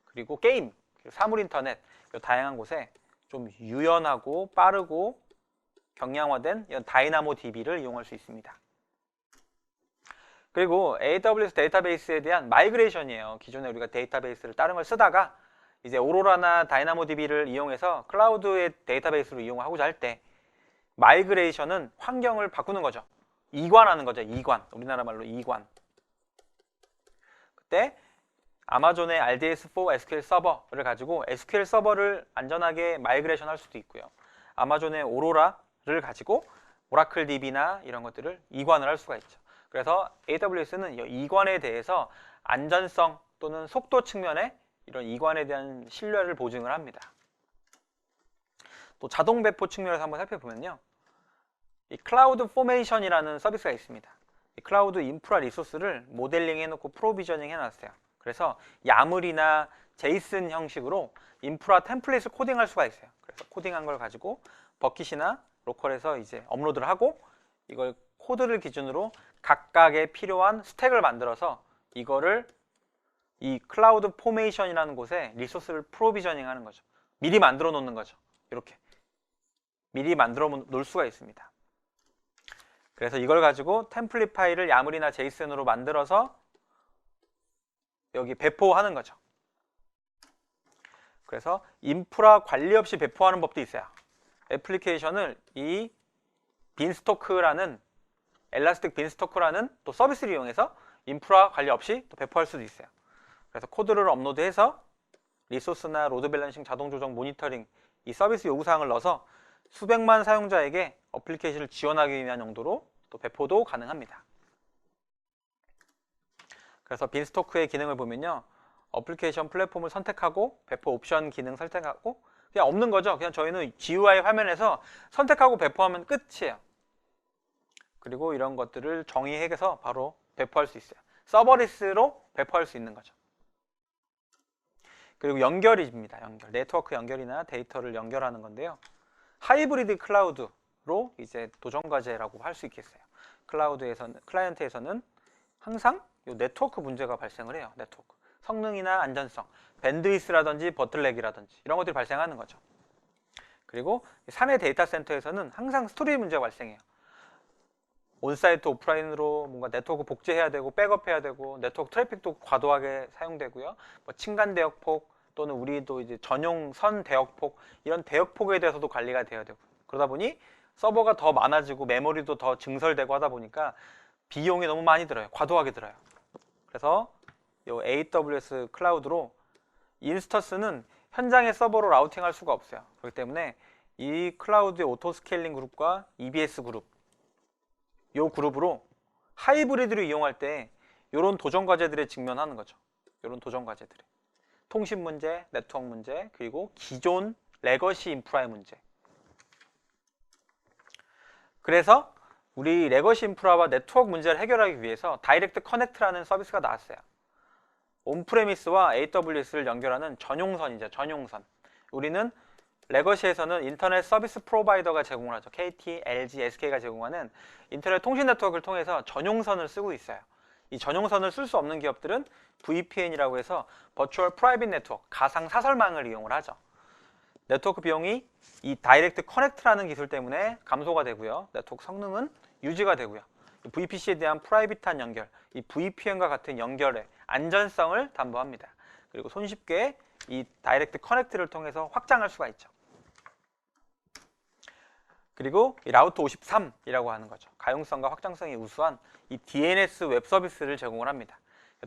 그리고 게임, 사물 인터넷, 다양한 곳에 좀 유연하고 빠르고 경량화된 이런 다이나모 DB를 이용할 수 있습니다. 그리고 AWS 데이터베이스에 대한 마이그레이션이에요. 기존에 우리가 데이터베이스를 다른 걸 쓰다가 이제 오로라나 다이나모 DB를 이용해서 클라우드의 데이터베이스로 이용하고자 할 때 마이그레이션은 환경을 바꾸는 거죠. 이관하는 거죠. 이관. 우리나라 말로 이관. 그때 아마존의 RDS4 SQL 서버를 가지고 SQL 서버를 안전하게 마이그레이션 할 수도 있고요. 아마존의 오로라를 가지고 오라클 DB나 이런 것들을 이관을 할 수가 있죠. 그래서 AWS는 이 이관에 대해서 안전성 또는 속도 측면에 이런 이관에 대한 신뢰를 보증을 합니다. 또 자동 배포 측면에서 한번 살펴보면요. 이 클라우드 포메이션이라는 서비스가 있습니다. 이 클라우드 인프라 리소스를 모델링 해놓고 프로비저닝 해놨어요. 그래서 야물이나 제이슨 형식으로 인프라 템플릿을 코딩할 수가 있어요. 그래서 코딩한 걸 가지고 버킷이나 로컬에서 이제 업로드를 하고 이걸 코드를 기준으로 각각의 필요한 스택을 만들어서 이거를 이 클라우드 포메이션이라는 곳에 리소스를 프로비저닝 하는 거죠. 미리 만들어 놓는 거죠. 이렇게 미리 만들어 놓을 수가 있습니다. 그래서 이걸 가지고 템플릿 파일을 야물이나 제이슨으로 만들어서 여기 배포하는 거죠. 그래서 인프라 관리 없이 배포하는 법도 있어요. 애플리케이션을 이 빈스토크라는 엘라스틱 빈스토크라는 또 서비스를 이용해서 인프라 관리 없이 또 배포할 수도 있어요. 그래서 코드를 업로드해서 리소스나 로드 밸런싱, 자동 조정, 모니터링 이 서비스 요구사항을 넣어서 수백만 사용자에게 어플리케이션을 지원하기 위한 용도로 또 배포도 가능합니다. 그래서 빈스토크의 기능을 보면요. 어플리케이션 플랫폼을 선택하고 배포 옵션 기능 선택하고 그냥 없는 거죠. 그냥 저희는 GUI 화면에서 선택하고 배포하면 끝이에요. 그리고 이런 것들을 정의해서 바로 배포할 수 있어요. 서버리스로 배포할 수 있는 거죠. 그리고 연결입니다. 연결. 네트워크 연결이나 데이터를 연결하는 건데요. 하이브리드 클라우드로 이제 도전과제라고 할 수 있겠어요. 클라우드에서는, 클라이언트에서는 항상 이 네트워크 문제가 발생을 해요. 네트워크. 성능이나 안전성, 밴드위스라든지 버틀렉이라든지 이런 것들이 발생하는 거죠. 그리고 사내 데이터 센터에서는 항상 스토리지 문제가 발생해요. 온사이트 오프라인으로 뭔가 네트워크 복제해야 되고 백업해야 되고 네트워크 트래픽도 과도하게 사용되고요. 뭐 층간 대역폭 또는 우리도 이제 전용 선 대역폭 이런 대역폭에 대해서도 관리가 되어야 되고 그러다 보니 서버가 더 많아지고 메모리도 더 증설되고 하다 보니까 비용이 너무 많이 들어요. 과도하게 들어요. 그래서 이 AWS 클라우드로 인스턴스는 현장의 서버로 라우팅할 수가 없어요. 그렇기 때문에 이 클라우드의 오토 스케일링 그룹과 EBS 그룹 이 그룹으로 하이브리드를 이용할 때 이런 도전 과제들에 직면하는 거죠. 이런 도전 과제들에 통신 문제, 네트워크 문제, 그리고 기존 레거시 인프라의 문제. 그래서 우리 레거시 인프라와 네트워크 문제를 해결하기 위해서 다이렉트 커넥트라는 서비스가 나왔어요. 온프레미스와 AWS를 연결하는 전용선이죠. 전용선. 우리는 레거시에서는 인터넷 서비스 프로바이더가 제공을 하죠. KT, LG, SK가 제공하는 인터넷 통신 네트워크를 통해서 전용선을 쓰고 있어요. 이 전용선을 쓸 수 없는 기업들은 VPN이라고 해서 버추얼 프라이빗 네트워크, 가상 사설망을 이용을 하죠. 네트워크 비용이 이 다이렉트 커넥트라는 기술 때문에 감소가 되고요. 네트워크 성능은 유지가 되고요. VPC에 대한 프라이빗한 연결, 이 VPN과 같은 연결의 안전성을 담보합니다. 그리고 손쉽게 이 다이렉트 커넥트를 통해서 확장할 수가 있죠. 그리고 이 라우트 53이라고 하는 거죠. 가용성과 확장성이 우수한 이 DNS 웹 서비스를 제공을 합니다.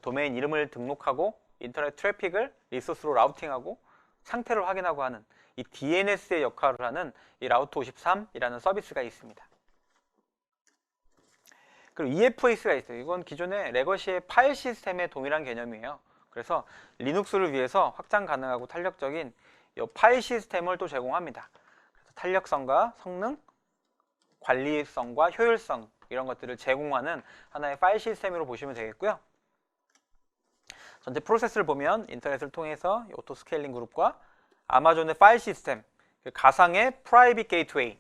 도메인 이름을 등록하고 인터넷 트래픽을 리소스로 라우팅하고 상태를 확인하고 하는 이 DNS의 역할을 하는 이 라우트 53이라는 서비스가 있습니다. 그리고 EFS가 있어요. 이건 기존의 레거시의 파일 시스템의 동일한 개념이에요. 그래서 리눅스를 위해서 확장 가능하고 탄력적인 이 파일 시스템을 또 제공합니다. 그래서 탄력성과 성능, 관리성과 효율성 이런 것들을 제공하는 하나의 파일 시스템으로 보시면 되겠고요. 전체 프로세스를 보면 인터넷을 통해서 오토 스케일링 그룹과 아마존의 파일 시스템, 가상의 프라이빗 게이트웨이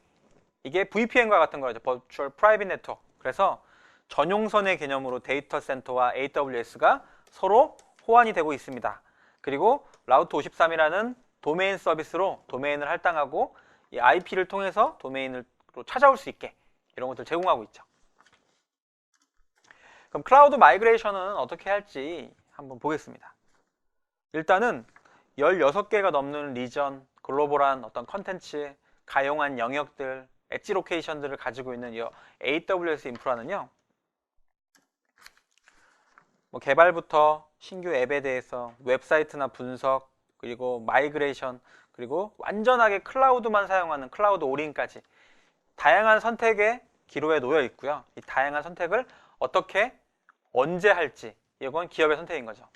이게 VPN과 같은 거죠. 버추얼 프라이빗 네트워크. 그래서 전용선의 개념으로 데이터 센터와 AWS가 서로 호환이 되고 있습니다. 그리고 라우트 53이라는 도메인 서비스로 도메인을 할당하고 이 IP를 통해서 도메인으로 찾아올 수 있게 이런 것들 제공하고 있죠. 그럼 클라우드 마이그레이션은 어떻게 할지 한번 보겠습니다. 일단은 16개가 넘는 리전, 글로벌한 어떤 컨텐츠, 가용한 영역들, 엣지 로케이션들을 가지고 있는 이 AWS 인프라는요. 뭐 개발부터 신규 앱에 대해서 웹사이트나 분석, 그리고 마이그레이션, 그리고 완전하게 클라우드만 사용하는 클라우드 올인까지 다양한 선택의 기로에 놓여 있고요. 이 다양한 선택을 어떻게 언제 할지, 이건 기업의 선택인 거죠.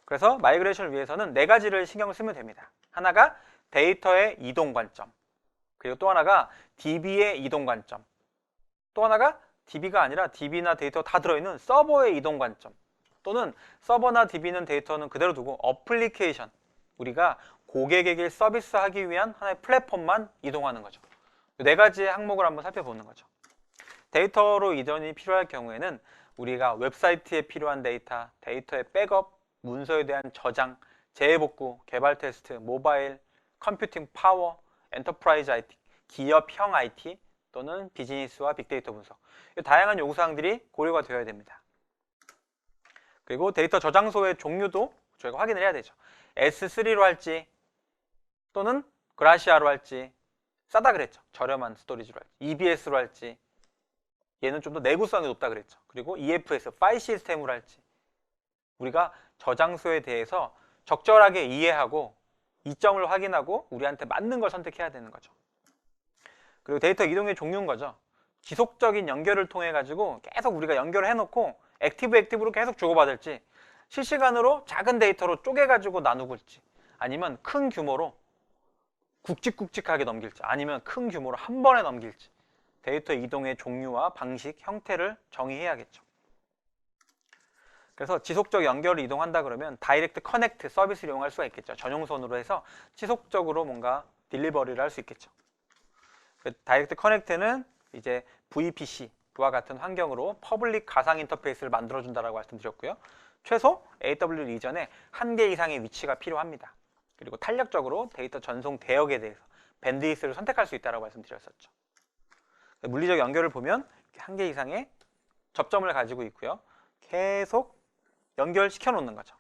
그래서 마이그레이션을 위해서는 네 가지를 신경을 쓰면 됩니다. 하나가 데이터의 이동 관점, 그리고 또 하나가 DB의 이동 관점, 또 하나가 DB가 아니라 DB나 데이터 다 들어있는 서버의 이동 관점, 또는 서버나 DB는 데이터는 그대로 두고 어플리케이션, 우리가 고객에게 서비스하기 위한 하나의 플랫폼만 이동하는 거죠. 네 가지의 항목을 한번 살펴보는 거죠. 데이터로 이전이 필요할 경우에는 우리가 웹사이트에 필요한 데이터, 데이터의 백업, 문서에 대한 저장, 재해복구, 개발 테스트, 모바일, 컴퓨팅 파워, 엔터프라이즈 IT, 기업형 IT 또는 비즈니스와 빅데이터 분석, 다양한 요구사항들이 고려가 되어야 됩니다. 그리고 데이터 저장소의 종류도 저희가 확인을 해야 되죠. S3로 할지 또는 그라시아로 할지, 싸다 그랬죠. 저렴한 스토리지로 할지, EBS로 할지, 얘는 좀 더 내구성이 높다 그랬죠. 그리고 EFS, 파일 시스템으로 할지, 우리가 저장소에 대해서 적절하게 이해하고 이점을 확인하고 우리한테 맞는 걸 선택해야 되는 거죠. 그리고 데이터 이동의 종류인 거죠. 지속적인 연결을 통해 가지고 계속 우리가 연결을 해놓고 액티브로 계속 주고받을지, 실시간으로 작은 데이터로 쪼개가지고 나누고일지, 아니면 큰 규모로 굵직굵직하게 넘길지, 아니면 큰 규모로 한 번에 넘길지, 데이터 이동의 종류와 방식, 형태를 정의해야겠죠. 그래서 지속적 연결을 이동한다 그러면 다이렉트 커넥트 서비스를 이용할 수가 있겠죠. 전용선으로 해서 지속적으로 뭔가 딜리버리를 할 수 있겠죠. 다이렉트 커넥트는 이제 VPC와 같은 환경으로 퍼블릭 가상 인터페이스를 만들어준다라고 말씀드렸고요. 최소 AWS 이전에 한 개 이상의 위치가 필요합니다. 그리고 탄력적으로 데이터 전송 대역에 대해서 밴드위스를 선택할 수 있다고 말씀드렸었죠. 물리적 연결을 보면 한 개 이상의 접점을 가지고 있고요. 계속 연결시켜 놓는 거죠.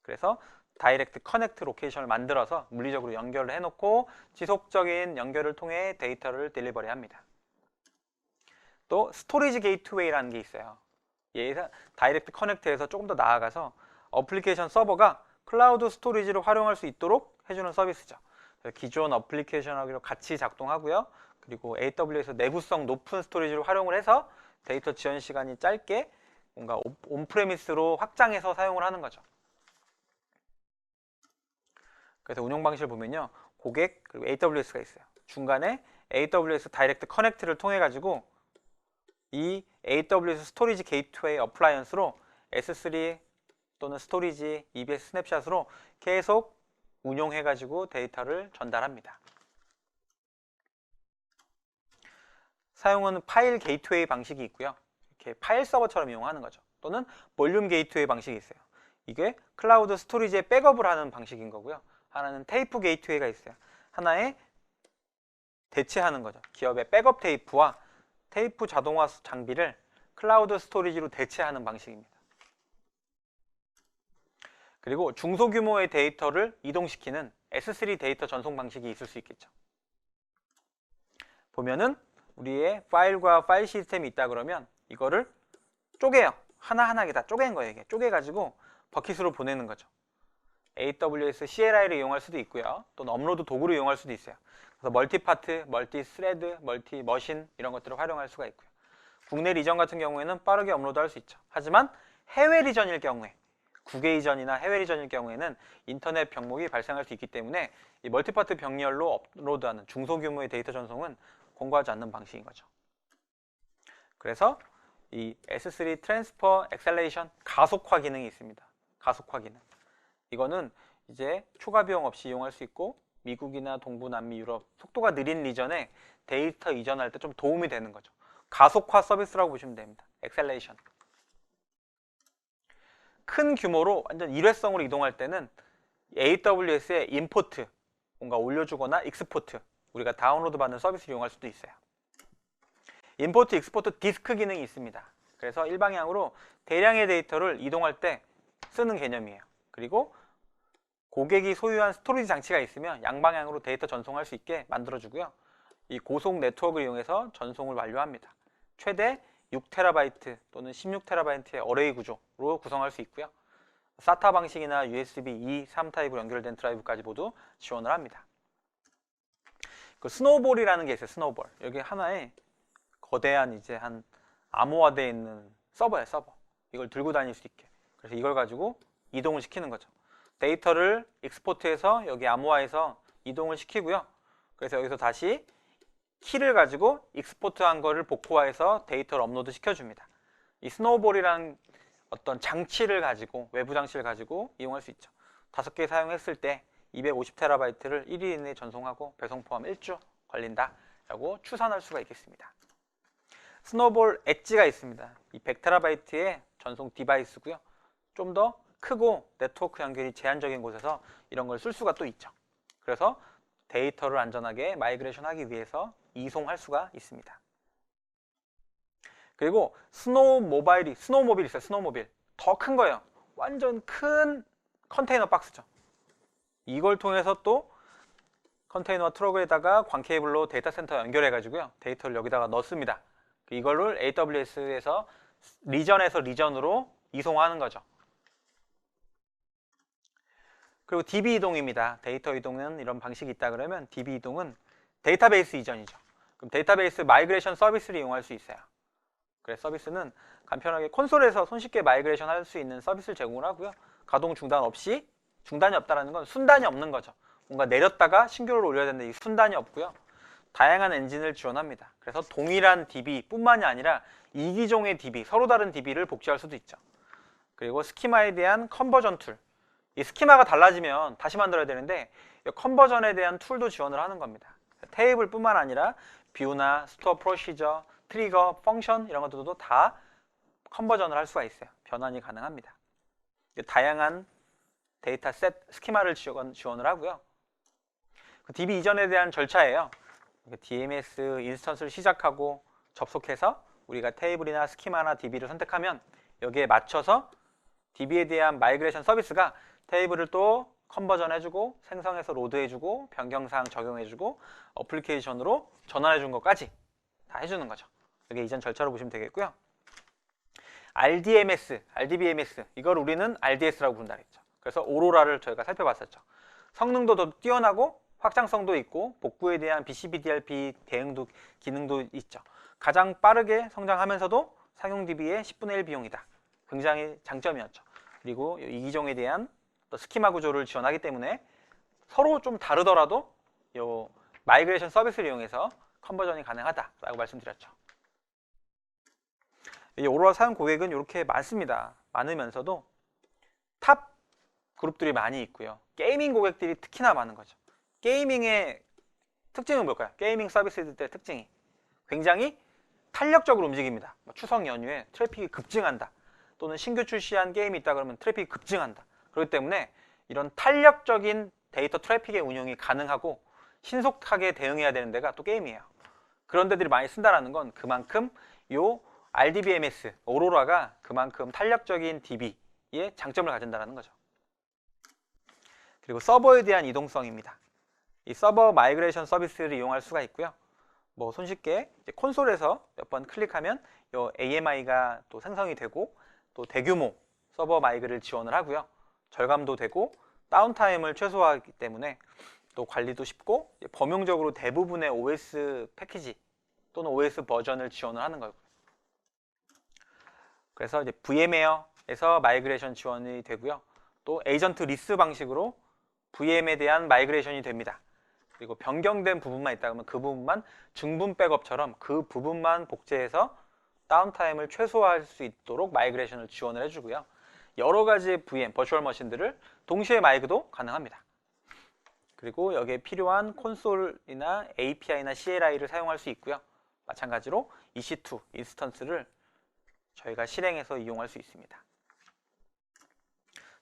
그래서 다이렉트 커넥트 로케이션을 만들어서 물리적으로 연결을 해놓고 지속적인 연결을 통해 데이터를 딜리버리 합니다. 또 스토리지 게이트웨이라는 게 있어요. 얘에서 다이렉트 커넥트에서 조금 더 나아가서 어플리케이션 서버가 클라우드 스토리지를 활용할 수 있도록 해주는 서비스죠. 기존 어플리케이션하고 같이 작동하고요. 그리고 AWS 내구성 높은 스토리지를 활용을 해서 데이터 지연 시간이 짧게 뭔가 온프레미스로 확장해서 사용을 하는 거죠. 그래서 운영 방식을 보면요, 고객 그리고 AWS가 있어요. 중간에 AWS 다이렉트 커넥트를 통해 가지고 이 AWS 스토리지 게이트웨이 어플라이언스로 S3 또는 스토리지, EBS 스냅샷으로 계속 운용해 가지고 데이터를 전달합니다. 사용은 파일 게이트웨이 방식이 있고요. 이렇게 파일 서버처럼 이용하는 거죠. 또는 볼륨 게이트웨이 방식이 있어요. 이게 클라우드 스토리지에 백업을 하는 방식인 거고요. 하나는 테이프 게이트웨이가 있어요. 하나에 대체하는 거죠. 기업의 백업 테이프와 테이프 자동화 장비를 클라우드 스토리지로 대체하는 방식입니다. 그리고 중소규모의 데이터를 이동시키는 S3 데이터 전송 방식이 있을 수 있겠죠. 보면은 우리의 파일과 파일 시스템이 있다 그러면 이거를 쪼개요. 하나하나게 다 쪼갠 거예요. 이게 쪼개가지고 버킷으로 보내는 거죠. AWS CLI를 이용할 수도 있고요. 또는 업로드 도구를 이용할 수도 있어요. 그래서 멀티파트, 멀티스레드, 멀티머신 이런 것들을 활용할 수가 있고요. 국내 리전 같은 경우에는 빠르게 업로드할 수 있죠. 하지만 해외 리전일 경우에, 국외 이전이나 해외 리전일 경우에는 인터넷 병목이 발생할 수 있기 때문에 이 멀티파트 병렬로 업로드하는 중소규모의 데이터 전송은 권고하지 않는 방식인 거죠. 그래서 이 S3 트랜스퍼 엑셀레이션 가속화 기능이 있습니다. 가속화 기능. 이거는 이제 추가 비용 없이 이용할 수 있고 미국이나 동부 남미 유럽 속도가 느린 리전에 데이터 이전할 때 좀 도움이 되는 거죠. 가속화 서비스라고 보시면 됩니다. 엑셀레이션. 큰 규모로 완전 일회성으로 이동할 때는 AWS의 임포트 뭔가 올려주거나 익스포트 우리가 다운로드 받는 서비스를 이용할 수도 있어요. 임포트, 익스포트 디스크 기능이 있습니다. 그래서 일방향으로 대량의 데이터를 이동할 때 쓰는 개념이에요. 그리고 고객이 소유한 스토리지 장치가 있으면 양방향으로 데이터 전송할 수 있게 만들어주고요. 이 고속 네트워크를 이용해서 전송을 완료합니다. 최대 6TB 또는 16TB의 어레이 구조로 구성할 수 있고요. SATA 방식이나 USB 2, 3 타입으로 연결된 드라이브까지 모두 지원을 합니다. 그 스노우볼이라는 게 있어요. 스노우볼. 여기 하나에 거대한 이제 한 암호화되어 있는 서버예요. 서버. 이걸 들고 다닐 수 있게. 그래서 이걸 가지고 이동을 시키는 거죠. 데이터를 익스포트해서 여기 암호화해서 이동을 시키고요. 그래서 여기서 다시 키를 가지고 익스포트한 거를 복호화해서 데이터를 업로드 시켜줍니다. 이 스노우볼이라는 어떤 장치를 가지고, 외부 장치를 가지고 이용할 수 있죠. 5개 사용했을 때 250TB를 1일 이내에 전송하고 배송 포함 1주 걸린다 라고 추산할 수가 있겠습니다. 스노우볼 엣지가 있습니다. 이 100TB의 전송 디바이스고요. 좀 더 크고 네트워크 연결이 제한적인 곳에서 이런 걸 쓸 수가 또 있죠. 그래서 데이터를 안전하게 마이그레이션 하기 위해서 이송할 수가 있습니다. 그리고 스노우모빌이 있어요. 스노우모빌. 더 큰 거예요. 완전 큰 컨테이너 박스죠. 이걸 통해서 또 컨테이너 트럭에다가 광 케이블로 데이터 센터 연결해 가지고요. 데이터를 여기다가 넣습니다. 이걸로 AWS에서 리전에서 리전으로 이송하는 거죠. 그리고 DB 이동입니다. 데이터 이동은 이런 방식이 있다 그러면 DB 이동은 데이터베이스 이전이죠. 그럼 데이터베이스 마이그레이션 서비스를 이용할 수 있어요. 그래서 서비스는 간편하게 콘솔에서 손쉽게 마이그레이션 할 수 있는 서비스를 제공을 하고요. 가동 중단 없이, 중단이 없다는 건 순단이 없는 거죠. 뭔가 내렸다가 신규를 올려야 되는데 이 순단이 없고요. 다양한 엔진을 지원합니다. 그래서 동일한 DB뿐만이 아니라 이기종의 DB, 서로 다른 DB를 복제할 수도 있죠. 그리고 스키마에 대한 컨버전 툴. 이 스키마가 달라지면 다시 만들어야 되는데 이 컨버전에 대한 툴도 지원을 하는 겁니다. 테이블뿐만 아니라 뷰나 스토어 프로시저, 트리거, 펑션 이런 것들도 다 컨버전을 할 수가 있어요. 변환이 가능합니다. 다양한 데이터 셋, 스키마를 지원을 하고요. 그 DB 이전에 대한 절차예요. DMS 인스턴스를 시작하고 접속해서 우리가 테이블이나 스키마나 DB를 선택하면 여기에 맞춰서 DB에 대한 마이그레이션 서비스가 테이블을 또 컨버전 해주고 생성해서 로드해주고 변경사항 적용해주고 어플리케이션으로 전환해준 것까지 다 해주는 거죠. 이게 이전 절차로 보시면 되겠고요. RDMS, RDBMS 이걸 우리는 RDS라고 부른다 그랬죠. 그래서 오로라를 저희가 살펴봤었죠. 성능도 더 뛰어나고 확장성도 있고 복구에 대한 BCBDRP 대응도 기능도 있죠. 가장 빠르게 성장하면서도 상용 DB의 10분의 1 비용이다. 굉장히 장점이었죠. 그리고 이기종에 대한 또 스키마 구조를 지원하기 때문에 서로 좀 다르더라도 이 마이그레이션 서비스를 이용해서 컨버전이 가능하다라고 말씀드렸죠. 이 오로라 사용 고객은 이렇게 많습니다. 많으면서도 탑 그룹들이 많이 있고요. 게이밍 고객들이 특히나 많은 거죠. 게이밍의 특징은 뭘까요? 게이밍 서비스들 때 특징이 굉장히 탄력적으로 움직입니다. 추석 연휴에 트래픽이 급증한다. 또는 신규 출시한 게임이 있다 그러면 트래픽이 급증한다. 그렇기 때문에 이런 탄력적인 데이터 트래픽의 운용이 가능하고 신속하게 대응해야 되는 데가 또 게임이에요. 그런 데들이 많이 쓴다는 건 그만큼 요 RDBMS, 오로라가 그만큼 탄력적인 DB의 장점을 가진다는 거죠. 그리고 서버에 대한 이동성입니다. 이 서버 마이그레이션 서비스를 이용할 수가 있고요. 뭐 손쉽게 이제 콘솔에서 몇 번 클릭하면 요 AMI가 또 생성이 되고 또 대규모 서버 마이그를 지원을 하고요. 절감도 되고 다운타임을 최소화하기 때문에 또 관리도 쉽고 범용적으로 대부분의 OS 패키지 또는 OS 버전을 지원을 하는 거고요. 그래서 이제 VMware에서 마이그레이션 지원이 되고요. 또 에이전트 리스 방식으로 VM에 대한 마이그레이션이 됩니다. 그리고 변경된 부분만 있다 그러면 그 부분만 중분 백업처럼 그 부분만 복제해서 다운타임을 최소화할 수 있도록 마이그레이션을 지원을 해주고요. 여러 가지의 VM, 버추얼 머신들을 동시에 마이그도 가능합니다. 그리고 여기에 필요한 콘솔이나 API나 CLI를 사용할 수 있고요. 마찬가지로 EC2 인스턴스를 저희가 실행해서 이용할 수 있습니다.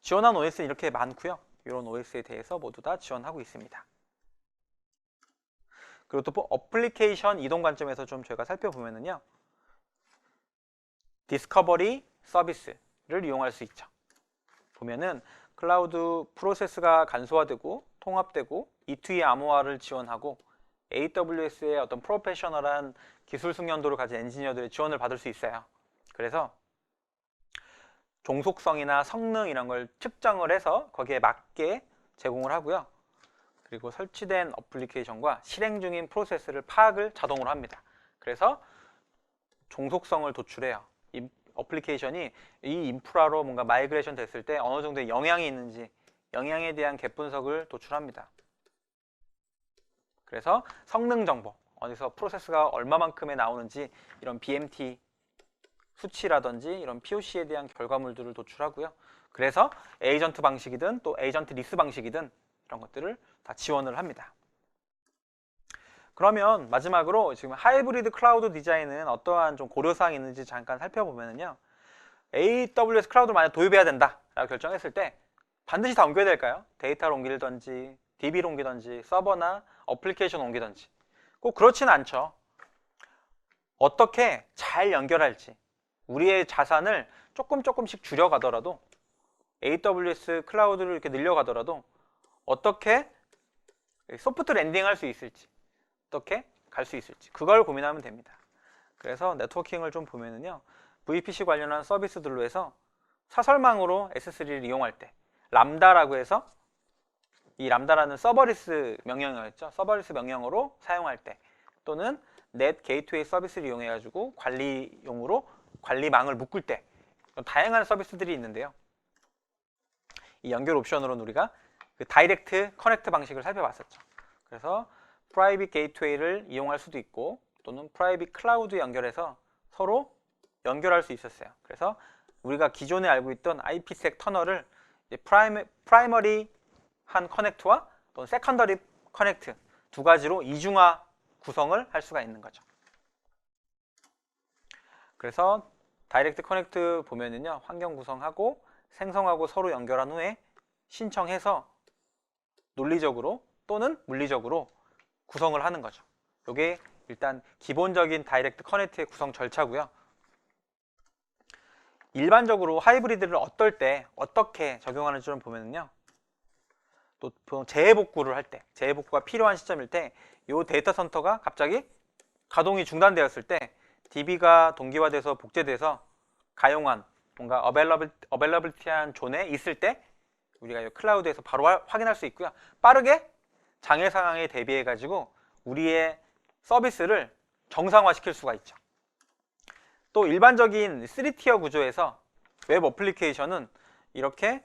지원한 OS는 이렇게 많고요. 이런 OS에 대해서 모두 다 지원하고 있습니다. 그리고 또 어플리케이션 이동 관점에서 좀 저희가 살펴보면은요. 디스커버리 서비스를 이용할 수 있죠. 보면은 클라우드 프로세스가 간소화되고 통합되고 E2E 암호화를 지원하고 AWS의 어떤 프로페셔널한 기술 숙련도를 가진 엔지니어들의 지원을 받을 수 있어요. 그래서 종속성이나 성능 이런 걸 측정을 해서 거기에 맞게 제공을 하고요. 그리고 설치된 어플리케이션과 실행 중인 프로세스를 파악을 자동으로 합니다. 그래서 종속성을 도출해요. 이 어플리케이션이 이 인프라로 뭔가 마이그레이션 됐을 때 어느 정도의 영향이 있는지, 영향에 대한 갭 분석을 도출합니다. 그래서 성능 정보, 어디서 프로세스가 얼마만큼에 나오는지 이런 BMT 수치라든지 이런 POC에 대한 결과물들을 도출하고요. 그래서 에이전트 방식이든 또 에이전트 리스 방식이든 이런 것들을 다 지원을 합니다. 그러면 마지막으로 지금 하이브리드 클라우드 디자인은 어떠한 좀 고려사항이 있는지 잠깐 살펴보면요. AWS 클라우드를 만약 도입해야 된다라고 결정했을 때 반드시 다 옮겨야 될까요? 데이터를 옮기든지 DB를 옮기든지 서버나 어플리케이션 옮기든지 꼭 그렇지는 않죠. 어떻게 잘 연결할지 우리의 자산을 조금씩 줄여가더라도 AWS 클라우드를 이렇게 늘려가더라도 어떻게 소프트 랜딩할 수 있을지 어떻게 갈 수 있을지 그걸 고민하면 됩니다. 그래서 네트워킹을 좀 보면은요 VPC 관련한 서비스들로 해서 사설망으로 S3를 이용할 때 람다라고 해서 이 람다라는 서버리스 명령어였죠. 서버리스 명령어로 사용할 때 또는 넷 게이트웨이 서비스를 이용해 가지고 관리용으로 관리망을 묶을 때 다양한 서비스들이 있는데요. 이 연결 옵션으로는 우리가 그 다이렉트 커넥트 방식을 살펴봤었죠. 그래서 프라이빗 게이트웨이를 이용할 수도 있고 또는 프라이빗 클라우드 연결해서 서로 연결할 수 있었어요. 그래서 우리가 기존에 알고 있던 IPsec 터널을 이제 프라이머리 한 커넥트와 또는 세컨더리 커넥트 두 가지로 이중화 구성을 할 수가 있는 거죠. 그래서 다이렉트 커넥트 보면은요 환경 구성하고 생성하고 서로 연결한 후에 신청해서 논리적으로 또는 물리적으로 구성을 하는 거죠. 이게 일단 기본적인 다이렉트 커넥트의 구성 절차고요. 일반적으로 하이브리드를 어떨 때 어떻게 적용하는지 좀 보면은요. 또 보통 재해복구를 할 때, 재해복구가 필요한 시점일 때 이 데이터 센터가 갑자기 가동이 중단되었을 때 DB가 동기화돼서 복제돼서 가용한 뭔가 어벨러블티한 존에 있을 때 우리가 이 클라우드에서 바로 확인할 수 있고요. 빠르게 장애 상황에 대비해 가지고 우리의 서비스를 정상화시킬 수가 있죠. 또 일반적인 3티어 구조에서 웹 어플리케이션은 이렇게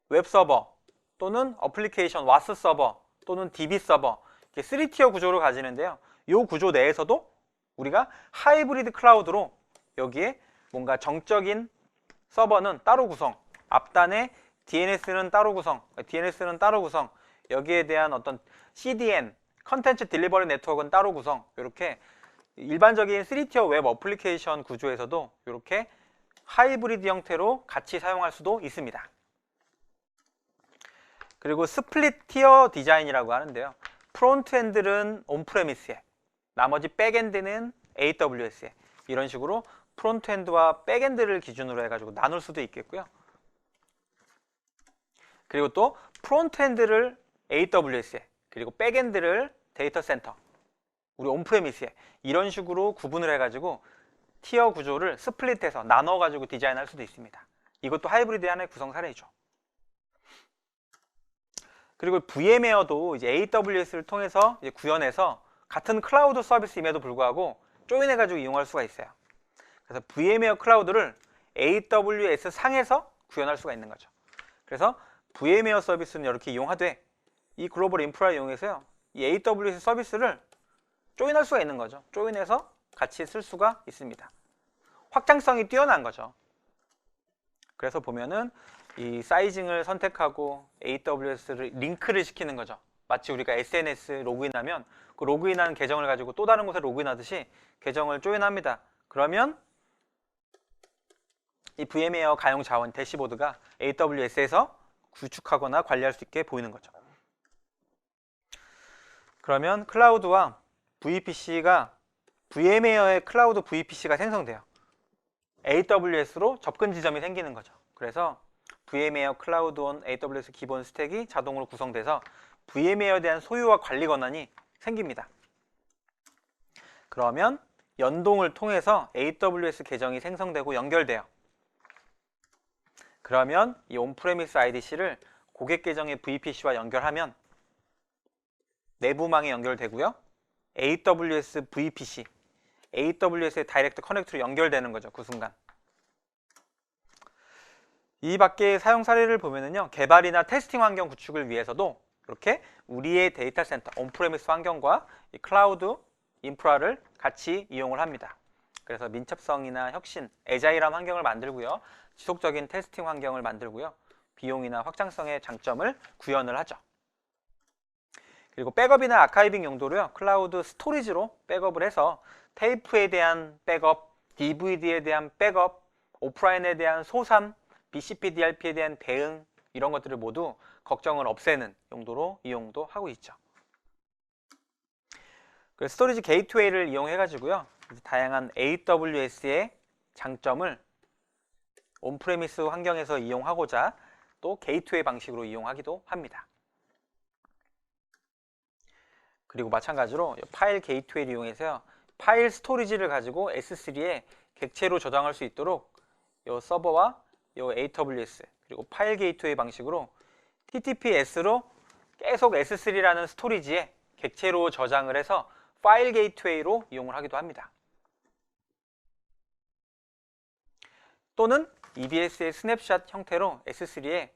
웹 서버 또는 어플리케이션 와스 서버 또는 DB 서버 이렇게 3티어 구조를 가지는데요. 이 구조 내에서도 우리가 하이브리드 클라우드로 여기에 뭔가 정적인 서버는 따로 구성, 앞단에 DNS는 따로 구성, 여기에 대한 어떤 CDN, 컨텐츠 딜리버리 네트워크는 따로 구성, 이렇게 일반적인 3티어 웹 어플리케이션 구조에서도 이렇게 하이브리드 형태로 같이 사용할 수도 있습니다. 그리고 스플릿 티어 디자인이라고 하는데요. 프론트엔드는 온프레미스에, 나머지 백엔드는 AWS에 이런 식으로 프론트엔드와 백엔드를 기준으로 해가지고 나눌 수도 있겠고요. 그리고 또 프론트엔드를 AWS에 그리고 백엔드를 데이터 센터, 우리 온프레미스에 이런 식으로 구분을 해가지고 티어 구조를 스플릿해서 나눠가지고 디자인할 수도 있습니다. 이것도 하이브리드의 하나의 구성 사례이죠. 그리고 VMware도 이제 AWS를 통해서 이제 구현해서 같은 클라우드 서비스임에도 불구하고 조인해가지고 이용할 수가 있어요. 그래서 VMware 클라우드를 AWS 상에서 구현할 수가 있는 거죠. 그래서 VMware 서비스는 이렇게 이용하되 이 글로벌 인프라 이용해서요, 이 AWS 서비스를 조인할 수가 있는 거죠. 조인해서 같이 쓸 수가 있습니다. 확장성이 뛰어난 거죠. 그래서 보면은 이 사이징을 선택하고 AWS를 링크를 시키는 거죠. 마치 우리가 SNS 로그인하면 그 로그인한 계정을 가지고 또 다른 곳에 로그인하듯이 계정을 조인합니다. 그러면 이 VMware 가용 자원 대시보드가 AWS에서 구축하거나 관리할 수 있게 보이는 거죠. 그러면 클라우드와 VPC가 VMware의 클라우드 VPC가 생성돼요. AWS로 접근 지점이 생기는 거죠. 그래서 VMware 클라우드 온 AWS 기본 스택이 자동으로 구성돼서 VMware에 대한 소유와 관리 권한이 생깁니다. 그러면 연동을 통해서 AWS 계정이 생성되고 연결돼요. 그러면 이 온프레미스 IDC를 고객 계정의 VPC와 연결하면 내부망에 연결되고요. AWS VPC, AWS의 다이렉트 커넥트로 연결되는 거죠. 그 순간. 이 밖에 사용 사례를 보면은요, 개발이나 테스팅 환경 구축을 위해서도 이렇게 우리의 데이터 센터, 온프레미스 환경과 이 클라우드 인프라를 같이 이용을 합니다. 그래서 민첩성이나 혁신, 애자일한 환경을 만들고요. 지속적인 테스팅 환경을 만들고요. 비용이나 확장성의 장점을 구현을 하죠. 그리고 백업이나 아카이빙 용도로요. 클라우드 스토리지로 백업을 해서 테이프에 대한 백업, DVD에 대한 백업, 오프라인에 대한 소산, BCP, DRP에 대한 대응 이런 것들을 모두 걱정을 없애는 용도로 이용도 하고 있죠. 그래서 스토리지 게이트웨이를 이용해 가지고요. 다양한 AWS의 장점을 온프레미스 환경에서 이용하고자 또 게이트웨이 방식으로 이용하기도 합니다. 그리고 마찬가지로 파일 게이트웨이를 이용해서요. 파일 스토리지를 가지고 S3에 객체로 저장할 수 있도록 이 서버와 이 AWS 그리고 파일 게이트웨이 방식으로 TTPS로 계속 S3라는 스토리지에 객체로 저장을 해서 파일 게이트웨이로 이용을 하기도 합니다. 또는 EBS의 스냅샷 형태로 S3에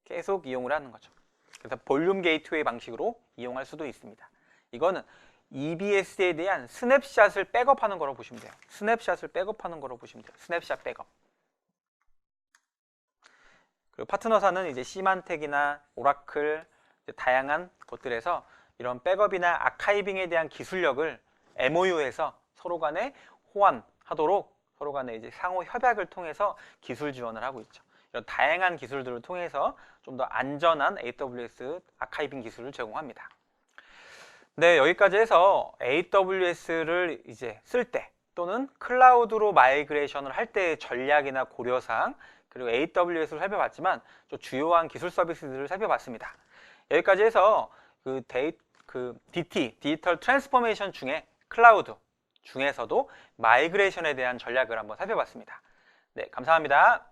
계속 이용을 하는 거죠. 그래서 볼륨 게이트웨이 방식으로 이용할 수도 있습니다. 이거는 EBS에 대한 스냅샷을 백업하는 거로 보시면 돼요. 스냅샷을 백업하는 거로 보시면 돼요. 스냅샷 백업. 그리고 파트너사는 이제 시만텍이나 오라클 다양한 곳들에서 이런 백업이나 아카이빙에 대한 기술력을 MOU에서 서로 간에 호환하도록 서로 간에 이제 상호 협약을 통해서 기술 지원을 하고 있죠. 이런 다양한 기술들을 통해서 좀 더 안전한 AWS 아카이빙 기술을 제공합니다. 네, 여기까지 해서 AWS를 이제 쓸 때 또는 클라우드로 마이그레이션을 할 때의 전략이나 고려사항 그리고 AWS를 살펴봤지만 좀 주요한 기술 서비스들을 살펴봤습니다. 여기까지 해서 DT, 디지털 트랜스포메이션 중에 클라우드 중에서도 마이그레이션에 대한 전략을 한번 살펴봤습니다. 네, 감사합니다.